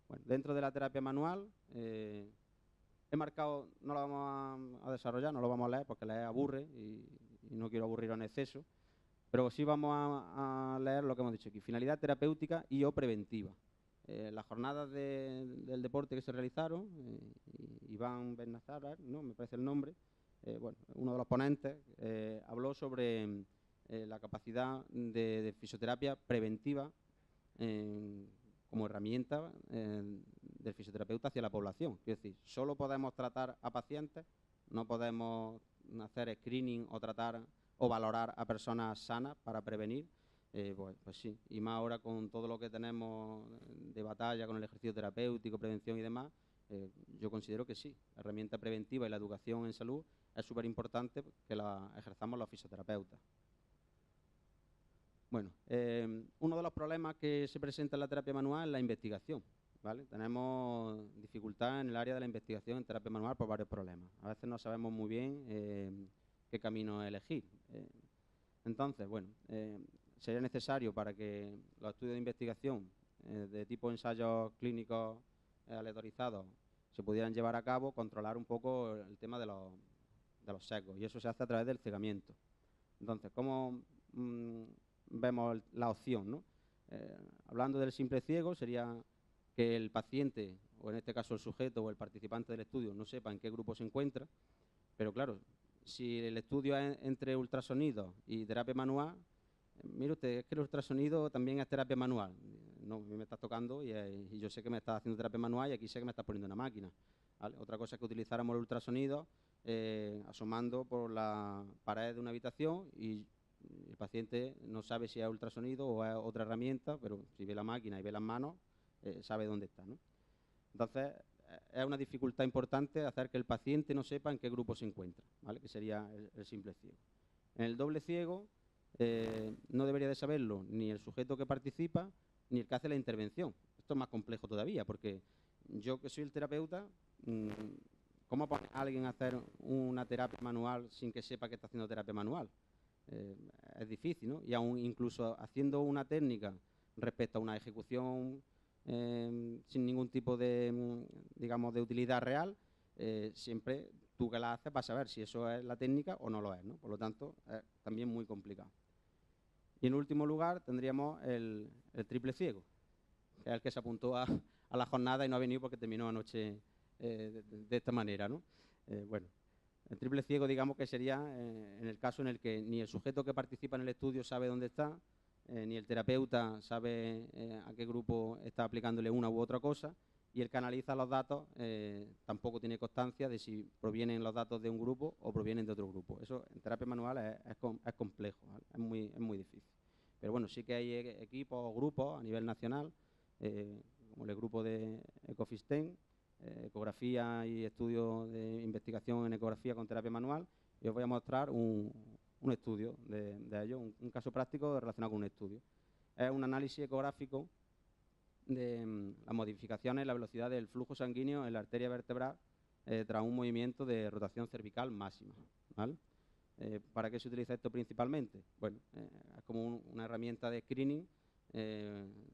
Bueno, dentro de la terapia manual, he marcado, no lo vamos a desarrollar, no lo vamos a leer porque leer aburre y no quiero aburriros en exceso, pero sí vamos a leer lo que hemos dicho aquí, finalidad terapéutica y o preventiva. Las jornadas del deporte que se realizaron, Iván Bernazar, ¿no? Me parece el nombre, bueno, uno de los ponentes, habló sobre la capacidad de fisioterapia preventiva como herramienta del fisioterapeuta hacia la población. Es decir, solo podemos tratar a pacientes, no podemos hacer screening o tratar o valorar a personas sanas para prevenir. Pues sí, y más ahora con todo lo que tenemos de batalla con el ejercicio terapéutico, prevención y demás, yo considero que sí, la herramienta preventiva y la educación en salud es súper importante que la ejerzamos los fisioterapeutas. Bueno, uno de los problemas que se presenta en la terapia manual es la investigación, ¿vale? Tenemos dificultad en el área de la investigación en terapia manual por varios problemas. A veces no sabemos muy bien qué camino elegir. Entonces, bueno, sería necesario para que los estudios de investigación de tipo ensayos clínicos aleatorizados se pudieran llevar a cabo, controlar un poco el tema de los sesgos, y eso se hace a través del cegamiento. Entonces, ¿cómo vemos la opción, ¿no? Hablando del simple ciego, sería que el paciente, o en este caso el sujeto o el participante del estudio, no sepa en qué grupo se encuentra, pero claro, si el estudio es entre ultrasonido y terapia manual, mire usted, es que el ultrasonido también es terapia manual. No, a mí me está tocando y yo sé que me está haciendo terapia manual y aquí sé que me está poniendo una máquina, ¿vale? Otra cosa es que utilizáramos el ultrasonido asomando por la pared de una habitación y el paciente no sabe si es ultrasonido o es otra herramienta, pero si ve la máquina y ve las manos, sabe dónde está, ¿no? Entonces, es una dificultad importante hacer que el paciente no sepa en qué grupo se encuentra, ¿vale? Que sería el simple ciego. En el doble ciego no debería de saberlo ni el sujeto que participa ni el que hace la intervención. Esto es más complejo todavía, porque yo que soy el terapeuta, ¿cómo pone a alguien a hacer una terapia manual sin que sepa que está haciendo terapia manual? Es difícil, ¿no? Y aún incluso haciendo una técnica respecto a una ejecución sin ningún tipo de, digamos, de utilidad real, siempre tú que la haces vas a saber si eso es la técnica o no lo es, ¿no? Por lo tanto, es también muy complicado. Y en último lugar tendríamos el triple ciego, que es el que se apuntó a la jornada y no ha venido porque terminó anoche de esta manera, ¿no? Bueno, el triple ciego, digamos que sería en el caso en el que ni el sujeto que participa en el estudio sabe dónde está, ni el terapeuta sabe a qué grupo está aplicándole una u otra cosa, y el que analiza los datos tampoco tiene constancia de si provienen los datos de un grupo o provienen de otro grupo. Eso en terapia manual es complejo, ¿vale? Es muy difícil. Pero bueno, sí que hay equipos o grupos a nivel nacional, como el grupo de Ecofisten, ecografía y estudio de investigación en ecografía con terapia manual, y os voy a mostrar un estudio de ello, un caso práctico relacionado con un estudio. Es un análisis ecográfico de las modificaciones en la velocidad del flujo sanguíneo en la arteria vertebral tras un movimiento de rotación cervical máxima, ¿vale? ¿Para qué se utiliza esto principalmente? Bueno, es como una herramienta de screening,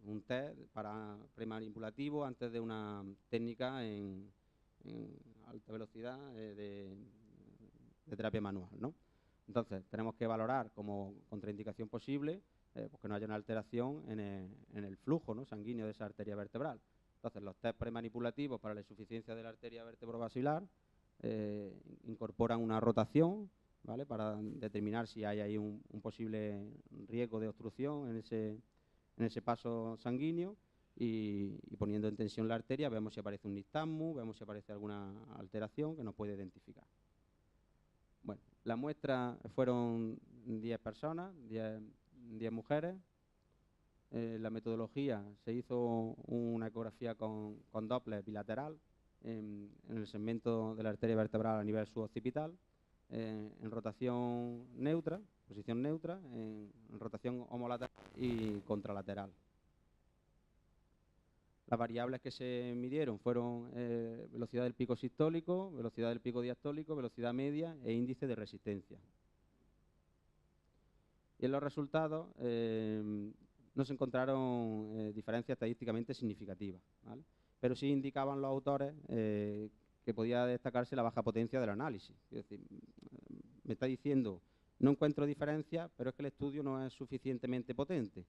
un test para premanipulativo antes de una técnica en alta velocidad de terapia manual, ¿no? Entonces, tenemos que valorar como contraindicación posible pues que no haya una alteración en el flujo, ¿no?, sanguíneo de esa arteria vertebral. Entonces, los test premanipulativos para la insuficiencia de la arteria vertebrovascular incorporan una rotación, ¿vale?, para determinar si hay ahí un posible riesgo de obstrucción en ese paso sanguíneo y poniendo en tensión la arteria vemos si aparece un nistagmus, vemos si aparece alguna alteración que nos puede identificar. Bueno, la muestra fueron 10 personas, 10 mujeres. La metodología, se hizo una ecografía con Doppler bilateral en el segmento de la arteria vertebral a nivel suboccipital, en rotación neutra, posición neutra, en rotación homolateral y contralateral. Las variables que se midieron fueron velocidad del pico sistólico, velocidad del pico diastólico, velocidad media e índice de resistencia. Y en los resultados no se encontraron diferencias estadísticamente significativas, ¿vale? Pero sí indicaban los autores que podía destacarse la baja potencia del análisis. Es decir, me está diciendo, no encuentro diferencias, pero es que el estudio no es suficientemente potente.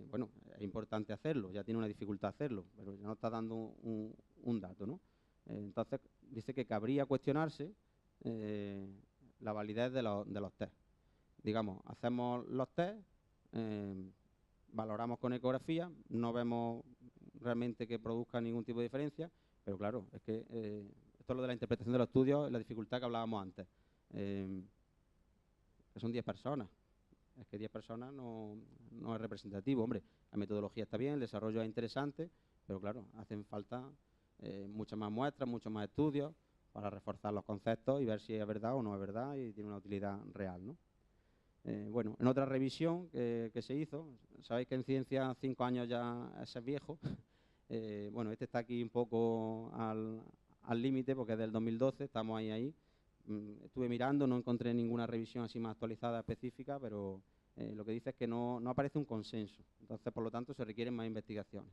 Bueno, es importante hacerlo, ya tiene una dificultad hacerlo, pero ya nos está dando un dato, ¿no? Entonces, dice que cabría cuestionarse la validez de los test. Digamos, hacemos los test, valoramos con ecografía, no vemos realmente que produzca ningún tipo de diferencia, pero claro, es que esto es lo de la interpretación de los estudios, la dificultad que hablábamos antes, que son 10 personas. Es que 10 personas no es representativo. Hombre, la metodología está bien, el desarrollo es interesante, pero claro, hacen falta muchas más muestras, muchos más estudios para reforzar los conceptos y ver si es verdad o no es verdad y tiene una utilidad real, ¿no? Bueno, en otra revisión que se hizo, sabéis que en ciencia 5 años ya es viejo. Bueno, este está aquí un poco al límite porque es del 2012, estamos ahí. Estuve mirando, no encontré ninguna revisión así más actualizada específica, pero lo que dice es que no aparece un consenso. Entonces, por lo tanto, se requieren más investigaciones.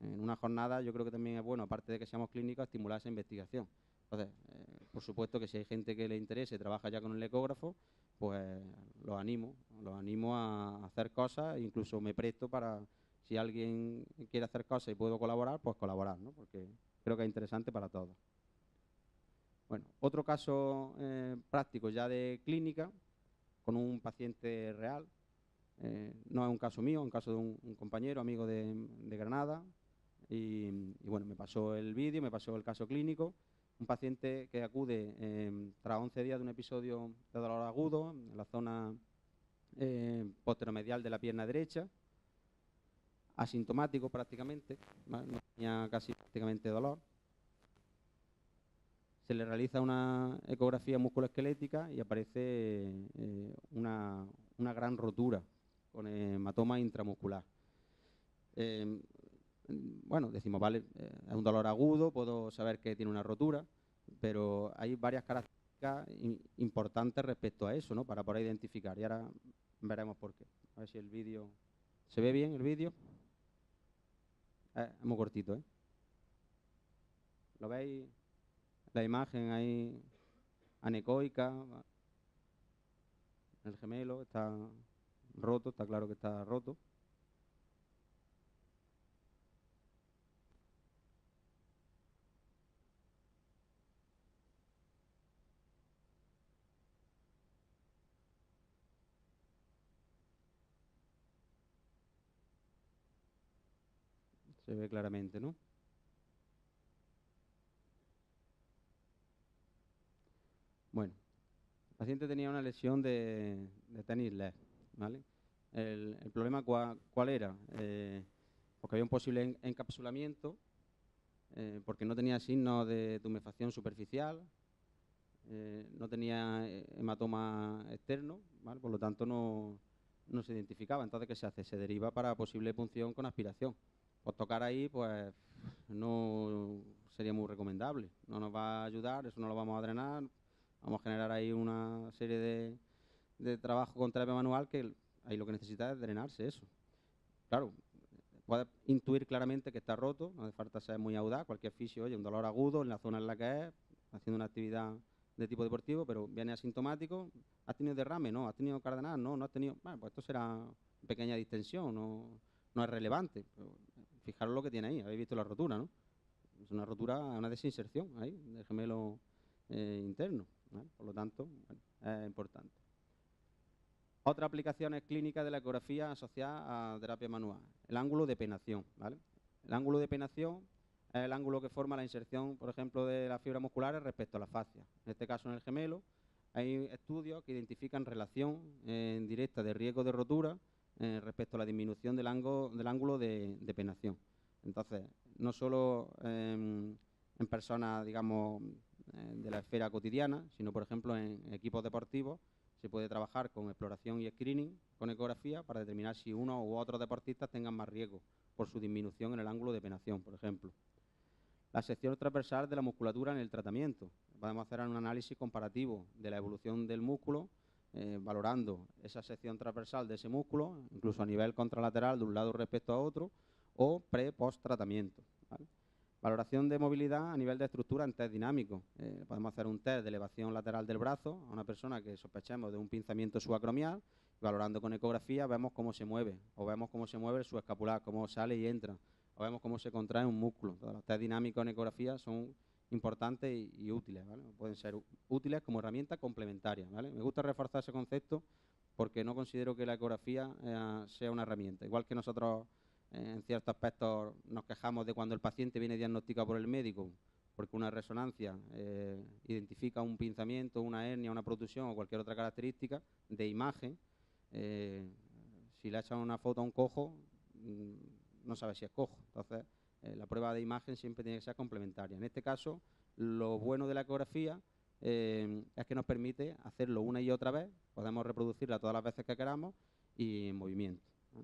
En una jornada yo creo que también es bueno, aparte de que seamos clínicos, estimular esa investigación. Entonces, por supuesto que si hay gente que le interese, trabaja ya con el ecógrafo, pues los animo a hacer cosas, e incluso me presto para, si alguien quiere hacer cosas y puedo colaborar, pues colaborar, ¿no? Porque creo que es interesante para todos. Bueno, otro caso práctico ya de clínica, con un paciente real, no es un caso mío, es un caso de un compañero, amigo de Granada, y bueno, me pasó el vídeo, me pasó el caso clínico, un paciente que acude tras 11 días de un episodio de dolor agudo en la zona posteromedial de la pierna derecha, asintomático prácticamente, ¿vale? No tenía casi prácticamente dolor. Se le realiza una ecografía musculoesquelética y aparece una gran rotura con hematoma intramuscular. Bueno, decimos, vale, es un dolor agudo, puedo saber que tiene una rotura, pero hay varias características importantes respecto a eso, ¿no?, para poder identificar, y ahora veremos por qué. A ver si el vídeo... ¿Se ve bien el vídeo? Es muy cortito, ¿eh? ¿Lo veis? La imagen ahí anecoica, el gemelo está roto, está claro que está roto. Se ve claramente, ¿no? Bueno, el paciente tenía una lesión de tenis leg, ¿vale? El problema, ¿cuál era? Porque había un posible encapsulamiento, porque no tenía signos de tumefacción superficial, no tenía hematoma externo, ¿vale? Por lo tanto no se identificaba. Entonces, ¿qué se hace? Se deriva para posible punción con aspiración. pues tocar ahí, pues no sería muy recomendable. No nos va a ayudar, eso no lo vamos a drenar. Vamos a generar ahí una serie de trabajo con terapia manual que ahí lo que necesita es drenarse eso. Claro, puedes intuir claramente que está roto, no hace falta ser muy audaz, cualquier fisio, oye, un dolor agudo en la zona en la que es, haciendo una actividad de tipo deportivo, pero viene asintomático. ¿Has tenido derrame? No. ¿Has tenido cardenal? No. ¿No has tenido? Bueno, pues esto será pequeña distensión, no es relevante. Pero fijaros lo que tiene ahí, habéis visto la rotura, ¿no? Es una rotura, una desinserción ahí, del gemelo interno, ¿vale? Por lo tanto, bueno, es importante. Otras aplicaciones clínicas de la ecografía asociadas a terapia manual. El ángulo de penación, ¿vale? El ángulo de penación es el ángulo que forma la inserción, por ejemplo, de las fibras musculares respecto a la fascia. En este caso, en el gemelo, hay estudios que identifican relación directa de riesgo de rotura respecto a la disminución del ángulo de penación. Entonces, no solo en personas, digamos, de la esfera cotidiana, sino, por ejemplo, en equipos deportivos, se puede trabajar con exploración y screening con ecografía para determinar si uno u otros deportistas tengan más riesgo por su disminución en el ángulo de penación, por ejemplo. La sección transversal de la musculatura en el tratamiento. Podemos hacer un análisis comparativo de la evolución del músculo, valorando esa sección transversal de ese músculo, incluso a nivel contralateral de un lado respecto a otro, o pre-post tratamiento, ¿vale? Valoración de movilidad a nivel de estructura en test dinámico. Podemos hacer un test de elevación lateral del brazo a una persona que sospechemos de un pinzamiento subacromial. Valorando con ecografía vemos cómo se mueve, o vemos cómo se mueve el subescapular, cómo sale y entra, o vemos cómo se contrae un músculo. Todos los test dinámicos en ecografía son importantes y útiles, ¿vale? Pueden ser útiles como herramienta complementaria, ¿vale? Me gusta reforzar ese concepto porque no considero que la ecografía sea una herramienta. Igual que nosotros en ciertos aspectos nos quejamos de cuando el paciente viene diagnosticado por el médico, porque una resonancia identifica un pinzamiento, una hernia, una protusión o cualquier otra característica de imagen. Si le echan una foto a un cojo, no sabe si es cojo. Entonces, la prueba de imagen siempre tiene que ser complementaria. En este caso, lo bueno de la ecografía es que nos permite hacerlo una y otra vez, podemos reproducirla todas las veces que queramos y en movimiento, ¿no?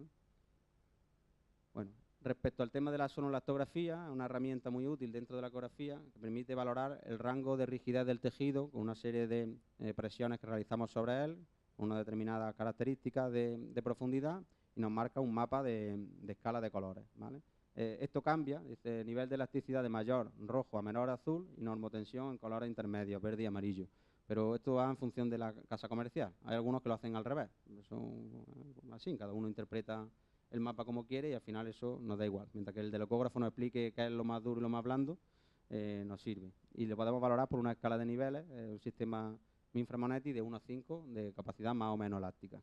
Bueno, respecto al tema de la sonolactografía, una herramienta muy útil dentro de la ecografía que permite valorar el rango de rigidez del tejido con una serie de presiones que realizamos sobre él, una determinada característica de profundidad y nos marca un mapa de escala de colores, ¿vale? Esto cambia, dice nivel de elasticidad de mayor rojo a menor azul y normotensión en colores intermedios, verde y amarillo. Pero esto va en función de la casa comercial. Hay algunos que lo hacen al revés, son así, cada uno interpreta el mapa como quiere y al final eso nos da igual. Mientras que el del ecógrafo nos explique qué es lo más duro y lo más blando, nos sirve. Y lo podemos valorar por una escala de niveles, un sistema Minframonetti de 1 a 5 de capacidad más o menos elástica.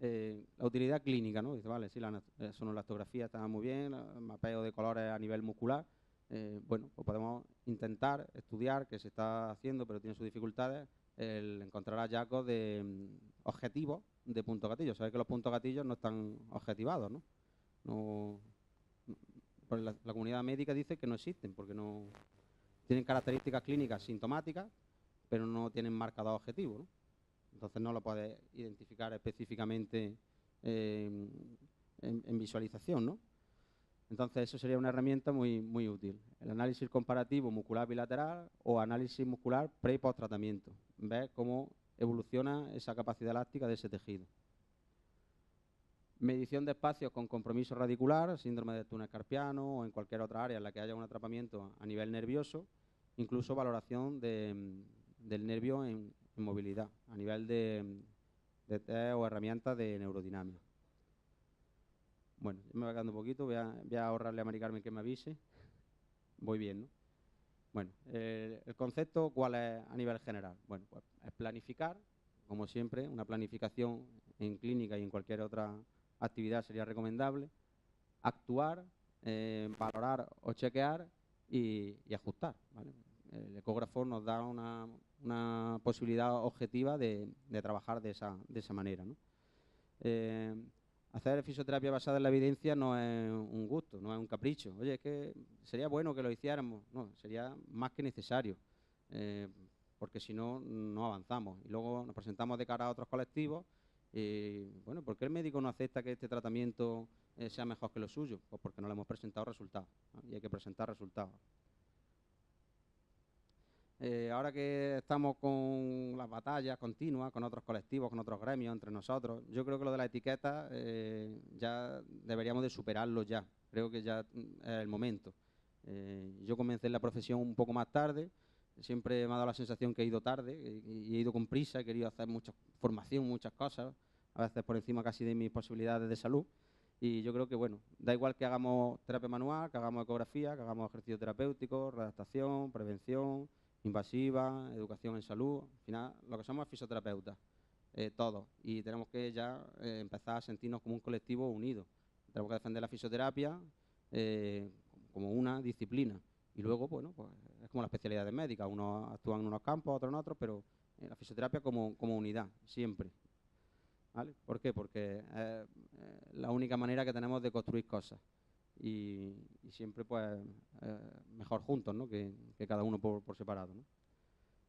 La utilidad clínica, ¿no? Dice, vale, sí, la sonolactografía está muy bien, el mapeo de colores a nivel muscular. Bueno, pues podemos intentar estudiar, que se está haciendo, pero tiene sus dificultades, el encontrar hallazgos de objetivos de punto gatillo. Sabéis que los puntos gatillos no están objetivados, ¿no? Pues la comunidad médica dice que no existen, porque no tienen características clínicas sintomáticas, pero no tienen marcador objetivo, ¿no? Entonces no lo puedes identificar específicamente en visualización, ¿no? Entonces eso sería una herramienta muy útil. El análisis comparativo muscular bilateral o análisis muscular pre y post tratamiento. Ver cómo evoluciona esa capacidad elástica de ese tejido. Medición de espacios con compromiso radicular, síndrome de túnel carpiano o en cualquier otra área en la que haya un atrapamiento a nivel nervioso, incluso valoración del nervio en movilidad, a nivel de test o herramientas de neurodinamia. Bueno, ya me va quedando un poquito, voy a ahorrarle a Mari Carmen que me avise. Voy bien, ¿no? Bueno, el concepto, ¿cuál es a nivel general? Bueno, pues es planificar, como siempre, una planificación en clínica y en cualquier otra actividad sería recomendable. Actuar, valorar o chequear y ajustar, ¿vale? El ecógrafo nos da una posibilidad objetiva de trabajar de esa manera, ¿no? Hacer fisioterapia basada en la evidencia no es un gusto, no es un capricho. Oye, es que sería bueno que lo hiciéramos. No, sería más que necesario, porque si no, no avanzamos. Y luego nos presentamos de cara a otros colectivos y, bueno, ¿por qué el médico no acepta que este tratamiento sea mejor que lo suyo, pues porque no le hemos presentado resultados, ¿no? Y hay que presentar resultados. Ahora que estamos con las batallas continuas, con otros colectivos, con otros gremios, entre nosotros, yo creo que lo de la etiqueta ya deberíamos de superarlo ya. Creo que ya es el momento. Yo comencé en la profesión un poco más tarde, siempre me ha dado la sensación que he ido tarde y he ido con prisa, he querido hacer mucha formación, muchas cosas, a veces por encima casi de mis posibilidades de salud. Y yo creo que, bueno, da igual que hagamos terapia manual, que hagamos ecografía, que hagamos ejercicio terapéutico, redactación, prevención, invasiva, educación en salud, al final lo que somos es fisioterapeutas, todos, y tenemos que ya empezar a sentirnos como un colectivo unido. Tenemos que defender la fisioterapia como una disciplina y luego, bueno, pues es como las especialidades médicas, unos actúan en unos campos, otros en otros, pero la fisioterapia como unidad, siempre. ¿Vale? ¿Por qué? Porque es la única manera que tenemos de construir cosas y siempre pues mejor juntos, ¿no? que cada uno por separado, ¿no?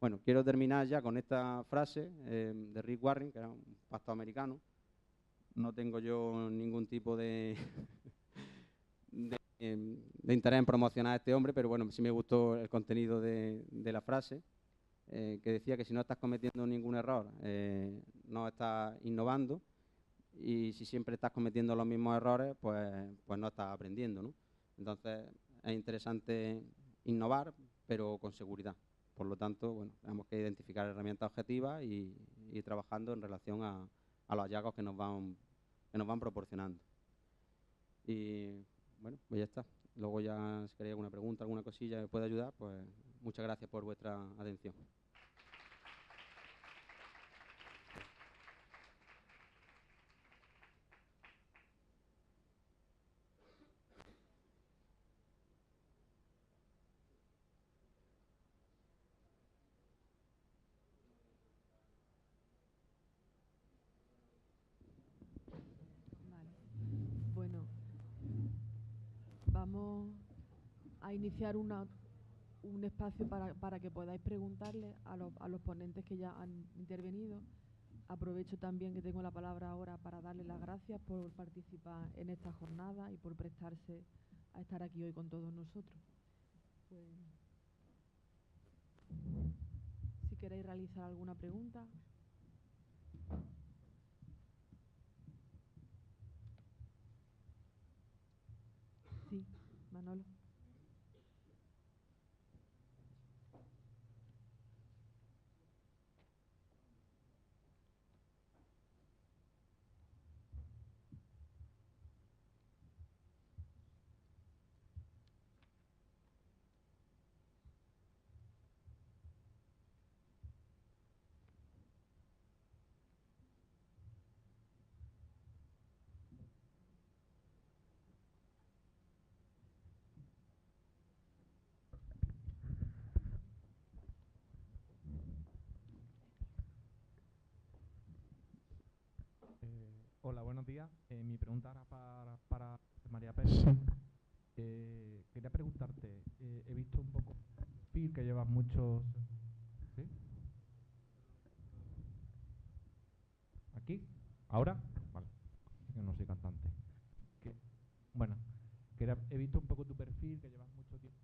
Bueno, quiero terminar ya con esta frase de Rick Warren, que era un pastor americano. No tengo yo ningún tipo de, de interés en promocionar a este hombre, pero bueno, sí me gustó el contenido de la frase, que decía que si no estás cometiendo ningún error, no estás innovando, y si siempre estás cometiendo los mismos errores, pues no estás aprendiendo, ¿no? Entonces es interesante innovar, pero con seguridad. Por lo tanto, bueno, tenemos que identificar herramientas objetivas y ir trabajando en relación a los hallazgos que nos van proporcionando. Y bueno, pues ya está. Luego ya, si queréis alguna pregunta, alguna cosilla que me pueda ayudar, pues muchas gracias por vuestra atención. Vale. Bueno, vamos a iniciar un espacio para que podáis preguntarle a los ponentes que ya han intervenido. Aprovecho también que tengo la palabra ahora para darles las gracias por participar en esta jornada y por prestarse a estar aquí hoy con todos nosotros. Pues, si queréis realizar alguna pregunta. Sí, Manolo. Hola, buenos días. Mi pregunta era para María Pérez. Quería preguntarte, he visto un poco que llevas muchos... ¿Sí? ¿Aquí? ¿Ahora? Vale, yo no soy cantante. Bueno, he visto un poco tu perfil, que llevas mucho tiempo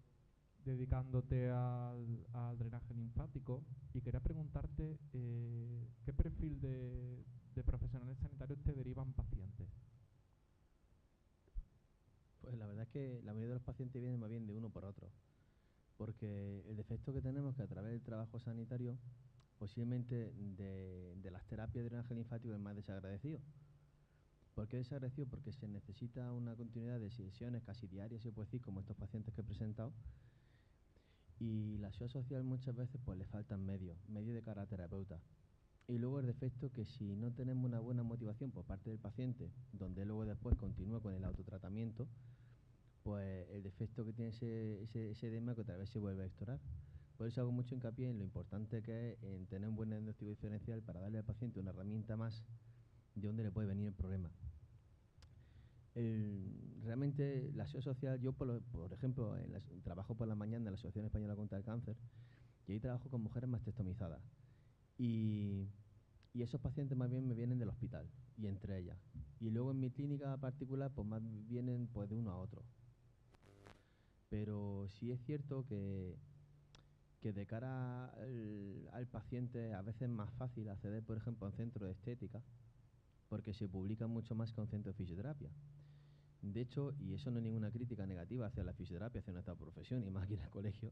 dedicándote al drenaje linfático, y quería preguntarte qué perfil de profesionales sanitarios te derivan pacientes. Pues la verdad es que la mayoría de los pacientes vienen más bien de uno por otro, porque el defecto que tenemos es que a través del trabajo sanitario, posiblemente de las terapias de drenaje linfático es más desagradecido. ¿Por qué desagradecido? Porque se necesita una continuidad de sesiones casi diarias, se puede decir, como estos pacientes que he presentado, y la seguridad social muchas veces pues le faltan medios de cara a terapeuta. Y luego el defecto que si no tenemos una buena motivación por parte del paciente, donde luego después continúa con el autotratamiento, pues el defecto que tiene ese edema que otra vez se vuelve a extorar. Por eso hago mucho hincapié en lo importante que es en tener un buen diagnóstico diferencial para darle al paciente una herramienta más de dónde le puede venir el problema. Realmente la seguridad social, yo por ejemplo, trabajo por la mañana en la Asociación Española contra el Cáncer, y ahí trabajo con mujeres mastectomizadas. Y esos pacientes más bien me vienen del hospital. y entre ellas. Y luego en mi clínica particular, pues más vienen pues de uno a otro. Pero sí es cierto que de cara al paciente a veces es más fácil acceder, por ejemplo, a un centro de estética, porque se publica mucho más que a un centro de fisioterapia. De hecho, y eso no es ninguna crítica negativa hacia la fisioterapia, hacia nuestra profesión y más que en el colegio,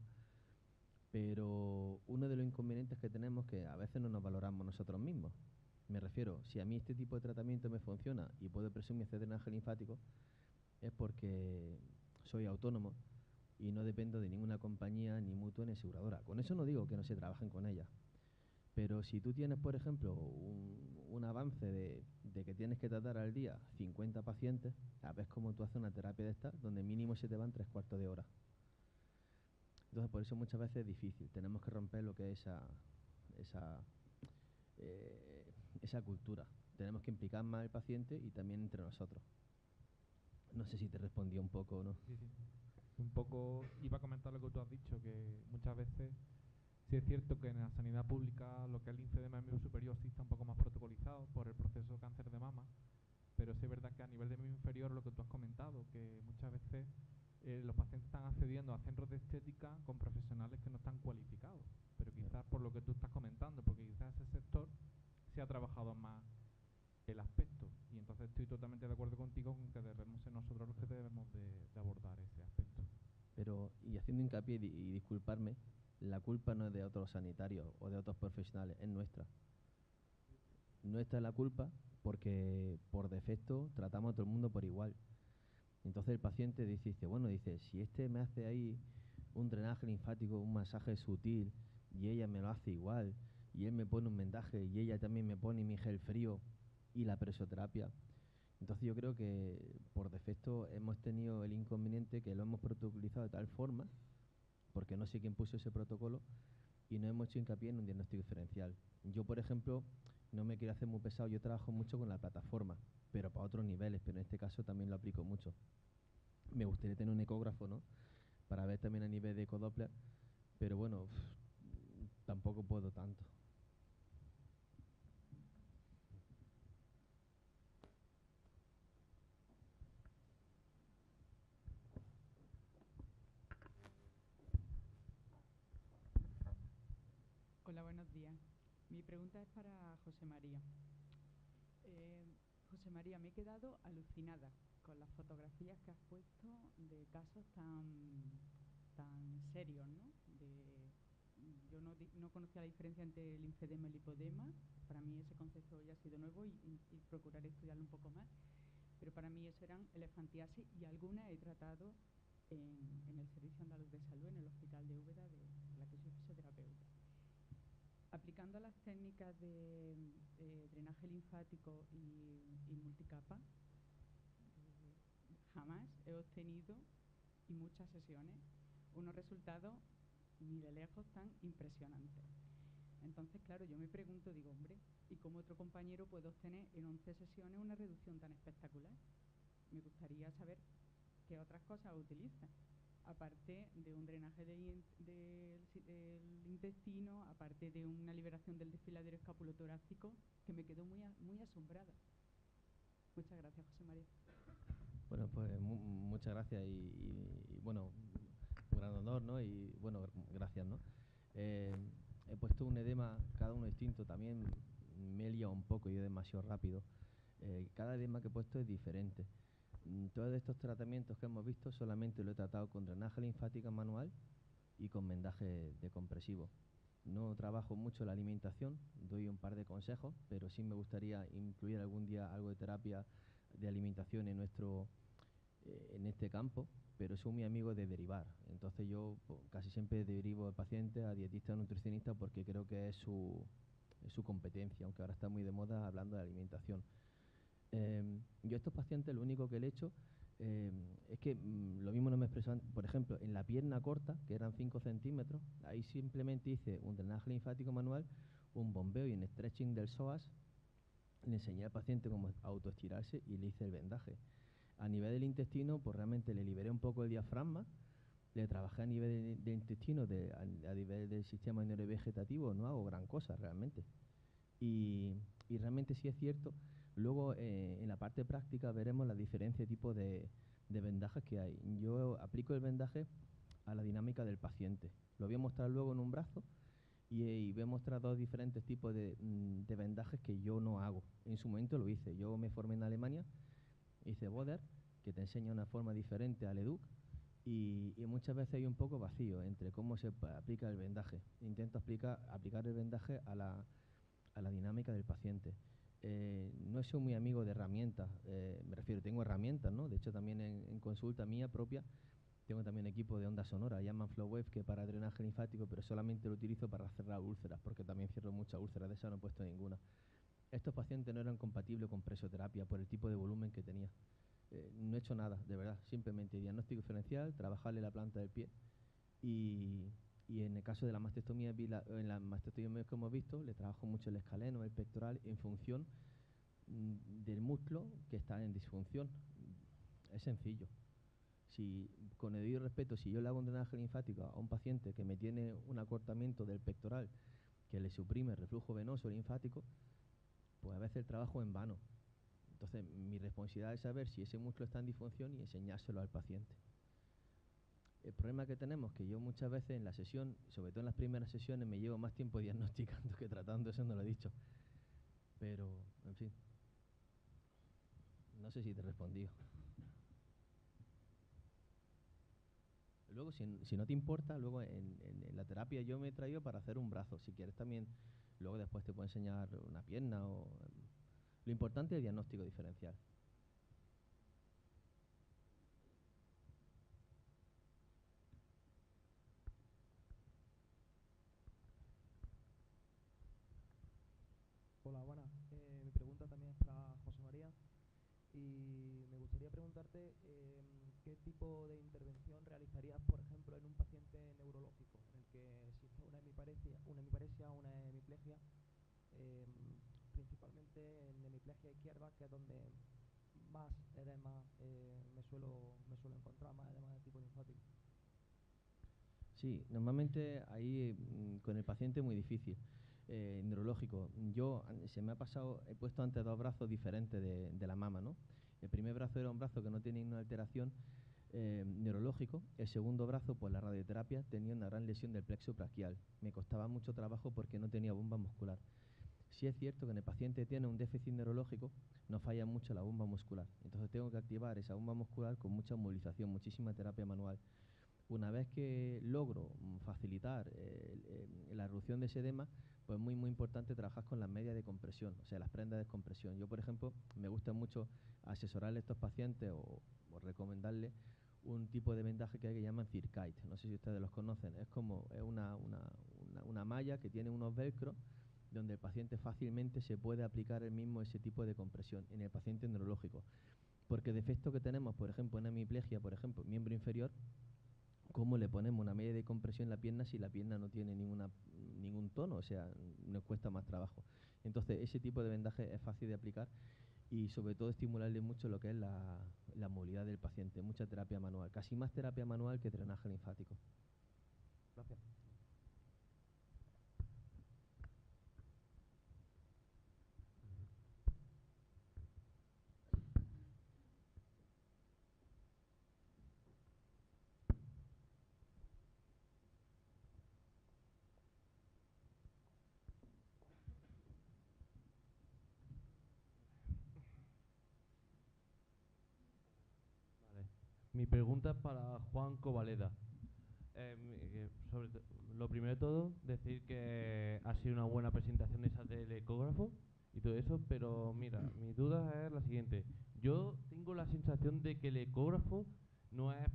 pero uno de los inconvenientes que tenemos es que a veces no nos valoramos nosotros mismos. Me refiero, si a mí este tipo de tratamiento me funciona y puedo presumir hacer drenaje linfático, es porque soy autónomo y no dependo de ninguna compañía, ni mutua, ni aseguradora. Con eso no digo que no se trabajen con ellas. Pero si tú tienes, por ejemplo, un avance de que tienes que tratar al día 50 pacientes, a ver cómo tú haces una terapia de esta, donde mínimo se te van 3/4 de hora. Entonces, por eso muchas veces es difícil. Tenemos que romper lo que es esa cultura. Tenemos que implicar más al paciente y también entre nosotros. No sé si te respondí un poco o no. Sí, sí. Un poco iba a comentar lo que tú has dicho, que muchas veces sí es cierto que en la sanidad pública lo que es el linfedema en miembro superior sí está un poco más protocolizado por el proceso de cáncer de mama, pero sí es verdad que a nivel de miembro inferior lo que tú has comentado, que muchas veces los pacientes están accediendo a centros de estética con profesionales que no están cualificados, pero quizás por lo que tú estás comentando, porque quizás ese sector se ha trabajado más el aspecto, y entonces estoy totalmente de acuerdo contigo con que debemos ser nosotros los que debemos de abordar ese aspecto. Pero, y haciendo hincapié y disculparme, la culpa no es de otros sanitarios o de otros profesionales, es nuestra. Nuestra es la culpa porque por defecto tratamos a todo el mundo por igual. Entonces el paciente dice, bueno, si este me hace ahí un drenaje linfático, un masaje sutil, y ella me lo hace igual, y él me pone un vendaje, y ella también me pone mi gel frío y la presoterapia. Entonces yo creo que por defecto hemos tenido el inconveniente que lo hemos protocolizado de tal forma, porque no sé quién puso ese protocolo, y no hemos hecho hincapié en un diagnóstico diferencial. Yo, por ejemplo, no me quiero hacer muy pesado, yo trabajo mucho con la plataforma, pero para otros niveles, pero en este caso también lo aplico mucho. Me gustaría tener un ecógrafo, ¿no?, para ver también a nivel de ecodoppler, pero bueno, tampoco puedo tanto. Hola, buenos días. Mi pregunta es para José María. José María, me he quedado alucinada con las fotografías que has puesto de casos tan serios, ¿no? Yo no conocía la diferencia entre el linfedema y el lipodema. Para mí ese concepto ya ha sido nuevo y procuraré estudiarlo un poco más. Pero para mí eso eran elefantiasis y algunas he tratado en el Servicio Andaluz de Salud, en el Hospital de Úbeda, de la que soy fisioterapeuta. Aplicando las técnicas de drenaje linfático y multicapa, jamás he obtenido, y muchas sesiones, unos resultados ni de lejos tan impresionantes. Entonces, claro, yo me pregunto, digo, hombre, ¿y cómo otro compañero puede obtener en 11 sesiones una reducción tan espectacular? Me gustaría saber qué otras cosas utiliza, aparte de un drenaje del intestino, aparte de una liberación del desfiladero escapulotorácico, que me quedó muy asombrada. Muchas gracias, José María. Bueno, pues muchas gracias y bueno, un gran honor, ¿no? Y bueno, gracias, ¿no? He puesto un edema, cada uno distinto, también me he liado un poco, yo demasiado rápido. Cada edema que he puesto es diferente. Todos estos tratamientos que hemos visto solamente lo he tratado con drenaje linfático manual y con vendaje decompresivo. No trabajo mucho la alimentación, doy un par de consejos, pero sí me gustaría incluir algún día algo de terapia de alimentación en este campo, pero soy muy amigo de derivar. Entonces yo casi siempre derivo al paciente a dietista o nutricionista porque creo que es su competencia, aunque ahora está muy de moda hablando de alimentación. Yo a estos pacientes lo único que le he hecho es que lo mismo no me expresó, por ejemplo, en la pierna corta, que eran 5 centímetros, ahí simplemente hice un drenaje linfático manual, un bombeo y un stretching del psoas, le enseñé al paciente cómo autoestirarse y le hice el vendaje. A nivel del intestino, pues realmente le liberé un poco el diafragma, le trabajé a nivel del intestino, a nivel del sistema neurovegetativo, no hago gran cosa realmente. Y realmente sí es cierto, Luego, en la parte práctica veremos la diferencia de tipo de vendajes que hay. Yo aplico el vendaje a la dinámica del paciente. Lo voy a mostrar luego en un brazo y voy a mostrar dos diferentes tipos de vendajes que yo no hago. En su momento lo hice. Yo me formé en Alemania, hice Boder, que te enseña una forma diferente al EDUC, y muchas veces hay un poco vacío entre cómo se aplica el vendaje. Intento aplicar el vendaje a la dinámica del paciente. No soy muy amigo de herramientas, me refiero, tengo herramientas, ¿no? De hecho, también en consulta mía propia tengo también equipo de onda sonora, llaman FlowWave, que para drenaje linfático, pero solamente lo utilizo para cerrar úlceras, porque también cierro muchas úlceras, de esas no he puesto ninguna. Estos pacientes no eran compatibles con presoterapia por el tipo de volumen que tenía. No he hecho nada, de verdad, simplemente diagnóstico diferencial, trabajarle la planta del pie y en el caso de la mastectomía, en la mastectomía que hemos visto, le trabajo mucho el escaleno, el pectoral, en función del músculo que está en disfunción. Es sencillo. Si, con el debido respeto, si yo le hago un drenaje linfático a un paciente que me tiene un acortamiento del pectoral que le suprime el reflujo venoso linfático, pues a veces el trabajo es en vano. Entonces, mi responsabilidad es saber si ese músculo está en disfunción y enseñárselo al paciente. El problema que tenemos es que yo muchas veces en la sesión, sobre todo en las primeras sesiones, me llevo más tiempo diagnosticando que tratando, eso no lo he dicho. Pero, en fin, no sé si te he respondido. Luego, si no te importa, luego en la terapia yo me he traído para hacer un brazo. Si quieres también, luego después te puedo enseñar una pierna. Lo importante es el diagnóstico diferencial. Hola, buenas. Mi pregunta también es para José María y me gustaría preguntarte qué tipo de intervención realizarías, por ejemplo, en un paciente neurológico en el que existe una hemiparesia, una hemiplegia, principalmente en hemiplegia izquierda, que es donde más edema me suelo encontrar, más edema de tipo linfático. Sí, normalmente ahí con el paciente es muy difícil. Neurológico. Se me ha pasado, he puesto antes dos brazos diferentes de la mama, ¿no? El primer brazo era un brazo que no tenía ninguna alteración neurológico. El segundo brazo, pues la radioterapia, tenía una gran lesión del plexo braquial. Me costaba mucho trabajo porque no tenía bomba muscular. Sí es cierto que en el paciente tiene un déficit neurológico, nos falla mucho la bomba muscular. Entonces tengo que activar esa bomba muscular con mucha movilización, muchísima terapia manual. Una vez que logro facilitar la erupción de ese edema, pues es muy, muy importante trabajar con las medias de compresión, o sea, las prendas de compresión. Yo, por ejemplo, me gusta mucho asesorarle a estos pacientes o recomendarle un tipo de vendaje que hay que llaman Circite. No sé si ustedes los conocen. Es como una malla que tiene unos velcros donde el paciente fácilmente se puede aplicar el mismo ese tipo de compresión en el paciente neurológico. Porque el defecto que tenemos, por ejemplo, en hemiplegia, por ejemplo, miembro inferior, ¿cómo le ponemos una media de compresión en la pierna si la pierna no tiene ningún tono? O sea, nos cuesta más trabajo. Entonces, ese tipo de vendaje es fácil de aplicar y sobre todo estimularle mucho lo que es la movilidad del paciente, mucha terapia manual, casi más terapia manual que drenaje linfático. Gracias. Vale. Mi pregunta es para Juan Covaleda. Lo primero de todo, decir que ha sido una buena presentación esa del ecógrafo y todo eso, pero mira, mi duda es la siguiente. Yo tengo la sensación de que el ecógrafo no es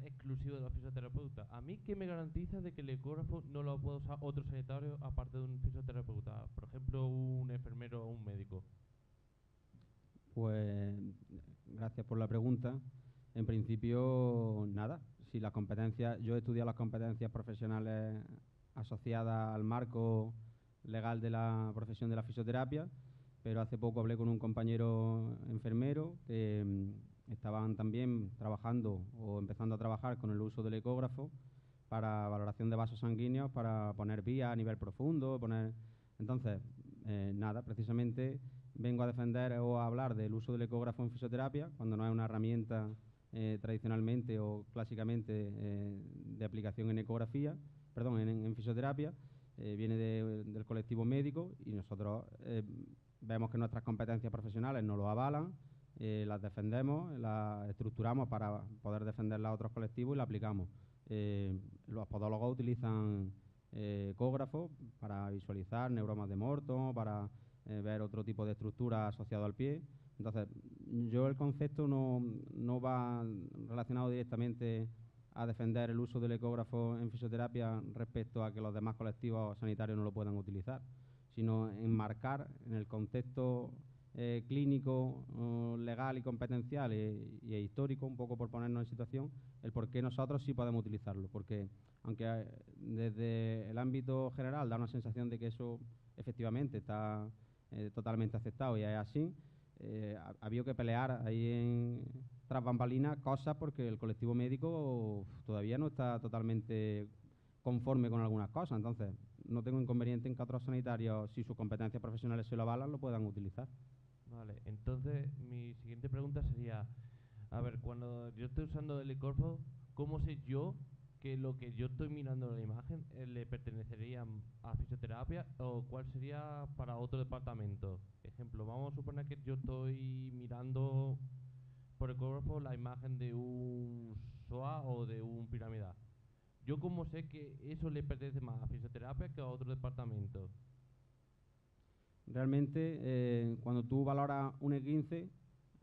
exclusivo de los fisioterapeutas. ¿A mí qué me garantiza de que el ecógrafo no lo puede usar otro sanitario aparte de un fisioterapeuta? Por ejemplo, un enfermero o un médico. Pues gracias por la pregunta. En principio, nada. Si las competencias, yo he estudiado las competencias profesionales asociadas al marco legal de la profesión de la fisioterapia, pero hace poco hablé con un compañero enfermero que estaban también trabajando o empezando a trabajar con el uso del ecógrafo para valoración de vasos sanguíneos, para poner vías a nivel profundo, Entonces, nada, precisamente vengo a defender o a hablar del uso del ecógrafo en fisioterapia, cuando no es una herramienta tradicionalmente o clásicamente de aplicación en ecografía, perdón, en fisioterapia. Viene del colectivo médico y nosotros vemos que nuestras competencias profesionales nos lo avalan, las defendemos, las estructuramos para poder defenderlas a otros colectivos y las aplicamos. Los podólogos utilizan ecógrafos para visualizar neuromas de Morton, para ver otro tipo de estructura asociado al pie. Entonces, yo el concepto no va relacionado directamente a defender el uso del ecógrafo en fisioterapia respecto a que los demás colectivos sanitarios no lo puedan utilizar, sino enmarcar en el contexto clínico, legal y competencial e histórico, un poco por ponernos en situación, el por qué nosotros sí podemos utilizarlo. Porque aunque desde el ámbito general da una sensación de que eso efectivamente está totalmente aceptado y es así, ha habido que pelear ahí tras bambalinas cosas porque el colectivo médico todavía no está totalmente conforme con algunas cosas. Entonces, no tengo inconveniente en que otros sanitarios, si sus competencias profesionales se lo avalan, lo puedan utilizar. Vale, entonces mi siguiente pregunta sería, a ver, cuando yo estoy usando el ecógrafo, ¿cómo sé yo que lo que yo estoy mirando en la imagen le pertenecería a fisioterapia o cuál sería para otro departamento? Ejemplo, vamos a suponer que yo estoy mirando por ecógrafo la imagen de un SOA o de un piramidal. ¿Yo cómo sé que eso le pertenece más a fisioterapia que a otro departamento? Realmente, cuando tú valoras un E15,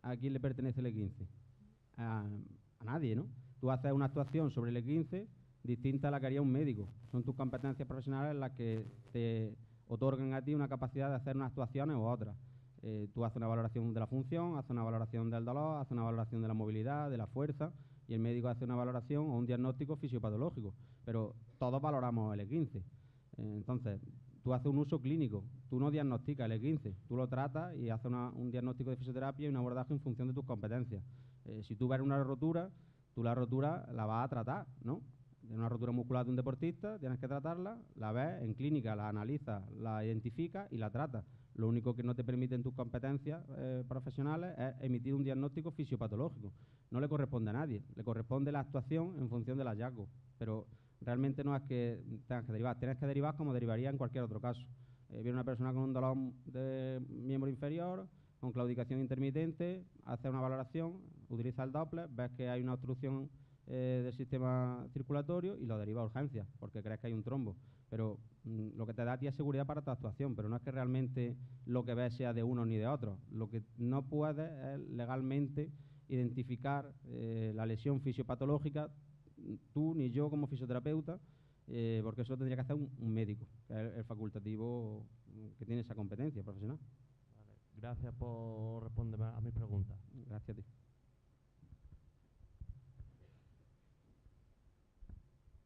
¿a quién le pertenece el E15? A nadie, ¿no? Tú haces una actuación sobre el E15 distinta a la que haría un médico. Son tus competencias profesionales las que te otorgan a ti una capacidad de hacer unas actuaciones u otras. Tú haces una valoración de la función, haces una valoración del dolor, haces una valoración de la movilidad, de la fuerza, y el médico hace una valoración o un diagnóstico fisiopatológico. Pero todos valoramos el E15. Entonces, tú haces un uso clínico, tú no diagnosticas el E15, tú lo tratas y haces un diagnóstico de fisioterapia y un abordaje en función de tus competencias. Si tú ves una rotura, tú la rotura la vas a tratar, ¿no? De una rotura muscular de un deportista, tienes que tratarla, la ves en clínica, la analizas, la identificas y la tratas. Lo único que no te permiten tus competencias profesionales es emitir un diagnóstico fisiopatológico. No le corresponde a nadie, le corresponde la actuación en función del hallazgo. Pero realmente no es que tengas que derivar, tienes que derivar como derivaría en cualquier otro caso. Viene una persona con un dolor de miembro inferior, con claudicación intermitente, hace una valoración, utiliza el Doppler, ves que hay una obstrucción del sistema circulatorio y lo deriva a urgencias, porque crees que hay un trombo. Pero lo que te da a ti es seguridad para tu actuación, pero no es que realmente lo que ves sea de uno ni de otro. Lo que no puedes es legalmente identificar la lesión fisiopatológica, tú ni yo como fisioterapeuta, porque eso lo tendría que hacer un médico, que es el facultativo que tiene esa competencia profesional. Vale, gracias por responderme a mis preguntas. Gracias a ti.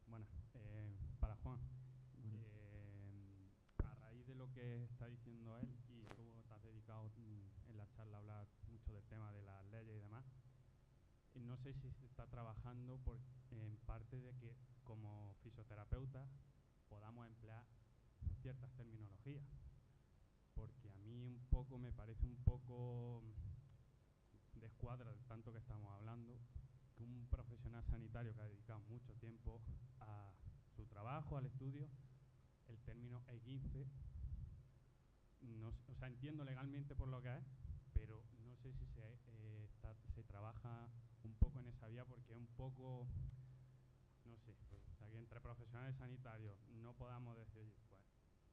Buenas, para Juan. A raíz de lo que está diciendo él y cómo te has dedicado en la charla a hablar mucho del tema de las leyes y demás, no sé si se está trabajando en parte de que como fisioterapeutas podamos emplear ciertas terminologías, porque a mí un poco me parece un poco de escuadra de tanto que estamos hablando, que un profesional sanitario que ha dedicado mucho tiempo a su trabajo, al estudio, el término E15, o sea, entiendo legalmente por lo que es, pero no sé si se trabaja un poco en esa vía, porque es un poco, no sé, o sea, que entre profesionales sanitarios no podamos decir, pues,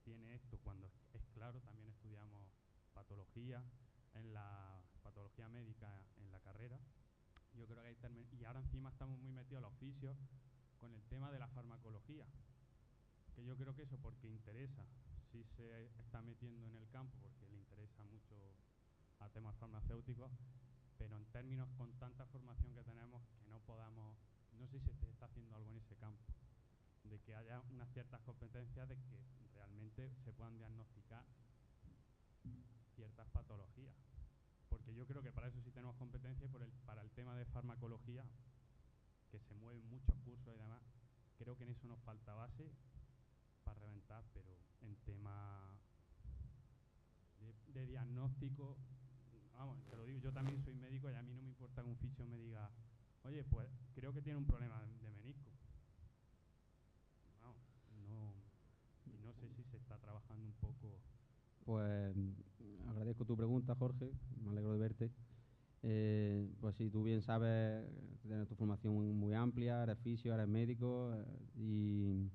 tiene esto, cuando es claro, también estudiamos patología, en la patología médica en la carrera. Yo creo que hay y ahora encima estamos muy metidos los oficios con el tema de la farmacología, que yo creo que eso porque interesa, sí se está metiendo en el campo porque le interesa mucho a temas farmacéuticos, pero en términos con tanta formación que tenemos que no podamos, no sé si se está haciendo algo en ese campo, de que haya unas ciertas competencias de que realmente se puedan diagnosticar ciertas patologías, porque yo creo que para eso sí tenemos competencia y para el tema de farmacología, que se mueven muchos cursos y demás, creo que en eso nos falta base para reventar, pero en tema de diagnóstico, vamos, te lo digo, yo también soy médico y a mí no me importa que un fisio me diga, oye, pues creo que tiene un problema de menisco. Vamos, no sé si se está trabajando un poco. Pues agradezco tu pregunta, Jorge, me alegro de verte. Pues si tú bien sabes, tienes tu formación muy amplia, eres fisio, eres médico, y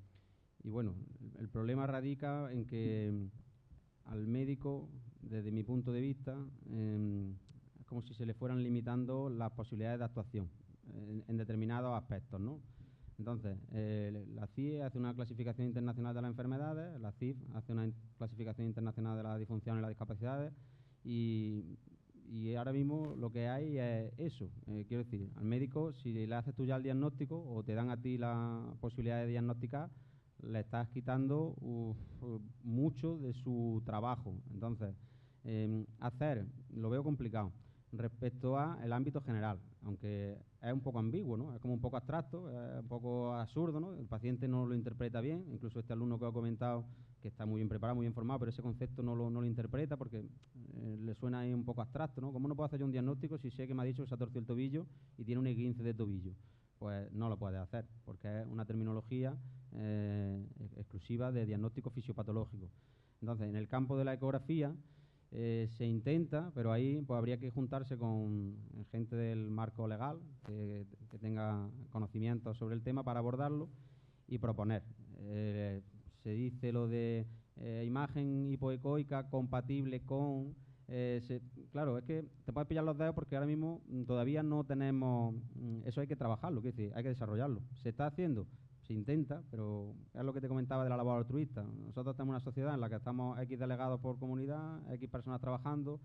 bueno, el problema radica en que al médico, desde mi punto de vista, es como si se le fueran limitando las posibilidades de actuación en determinados aspectos, ¿no? Entonces, la CIE hace una clasificación internacional de las enfermedades, la CIF hace una clasificación internacional de las disfunciones y las discapacidades, y ahora mismo lo que hay es eso. Quiero decir, al médico, si le haces tú ya el diagnóstico o te dan a ti la posibilidad de diagnosticar, le estás quitando mucho de su trabajo. Entonces, lo veo complicado. Respecto al ámbito general, aunque es un poco ambiguo, ¿no? Es como un poco abstracto, es un poco absurdo, ¿no? El paciente no lo interpreta bien, incluso este alumno que ha comentado, que está muy bien preparado, muy bien formado, pero ese concepto no lo interpreta porque le suena ahí un poco abstracto, ¿no? ¿Cómo no puedo hacer yo un diagnóstico si sé que me ha dicho que se ha torcido el tobillo y tiene un esguince de tobillo? Pues no lo puede hacer, porque es una terminología exclusiva de diagnóstico fisiopatológico. Entonces, en el campo de la ecografía, se intenta, pero ahí pues habría que juntarse con gente del marco legal que tenga conocimiento sobre el tema para abordarlo y proponer. Se dice lo de imagen hipoecoica compatible con... claro, es que te puedes pillar los dedos porque ahora mismo todavía no tenemos... eso hay que trabajarlo, es decir, hay que desarrollarlo. ¿Se está haciendo? Se intenta, pero es lo que te comentaba de la labor altruista. Nosotros tenemos una sociedad en la que estamos X delegados por comunidad, X personas trabajando,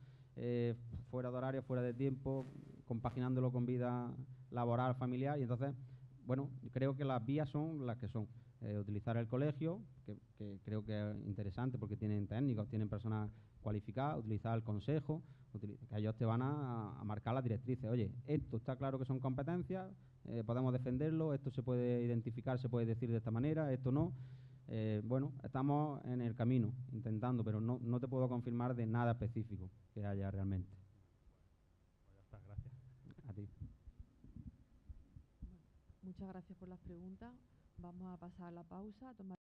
fuera de horario, fuera de tiempo, compaginándolo con vida laboral, familiar, y entonces, bueno, creo que las vías son las que son. Utilizar el colegio, que creo que es interesante porque tienen técnicos, tienen personas cualificadas, utilizar el consejo, que ellos te van a marcar las directrices. Oye, esto está claro que son competencias, podemos defenderlo, esto se puede identificar, se puede decir de esta manera, esto no. Bueno, estamos en el camino, intentando, pero no te puedo confirmar de nada específico que haya realmente. Pues ya está, gracias. A ti. Muchas gracias por las preguntas. Vamos a pasar a la pausa, a tomar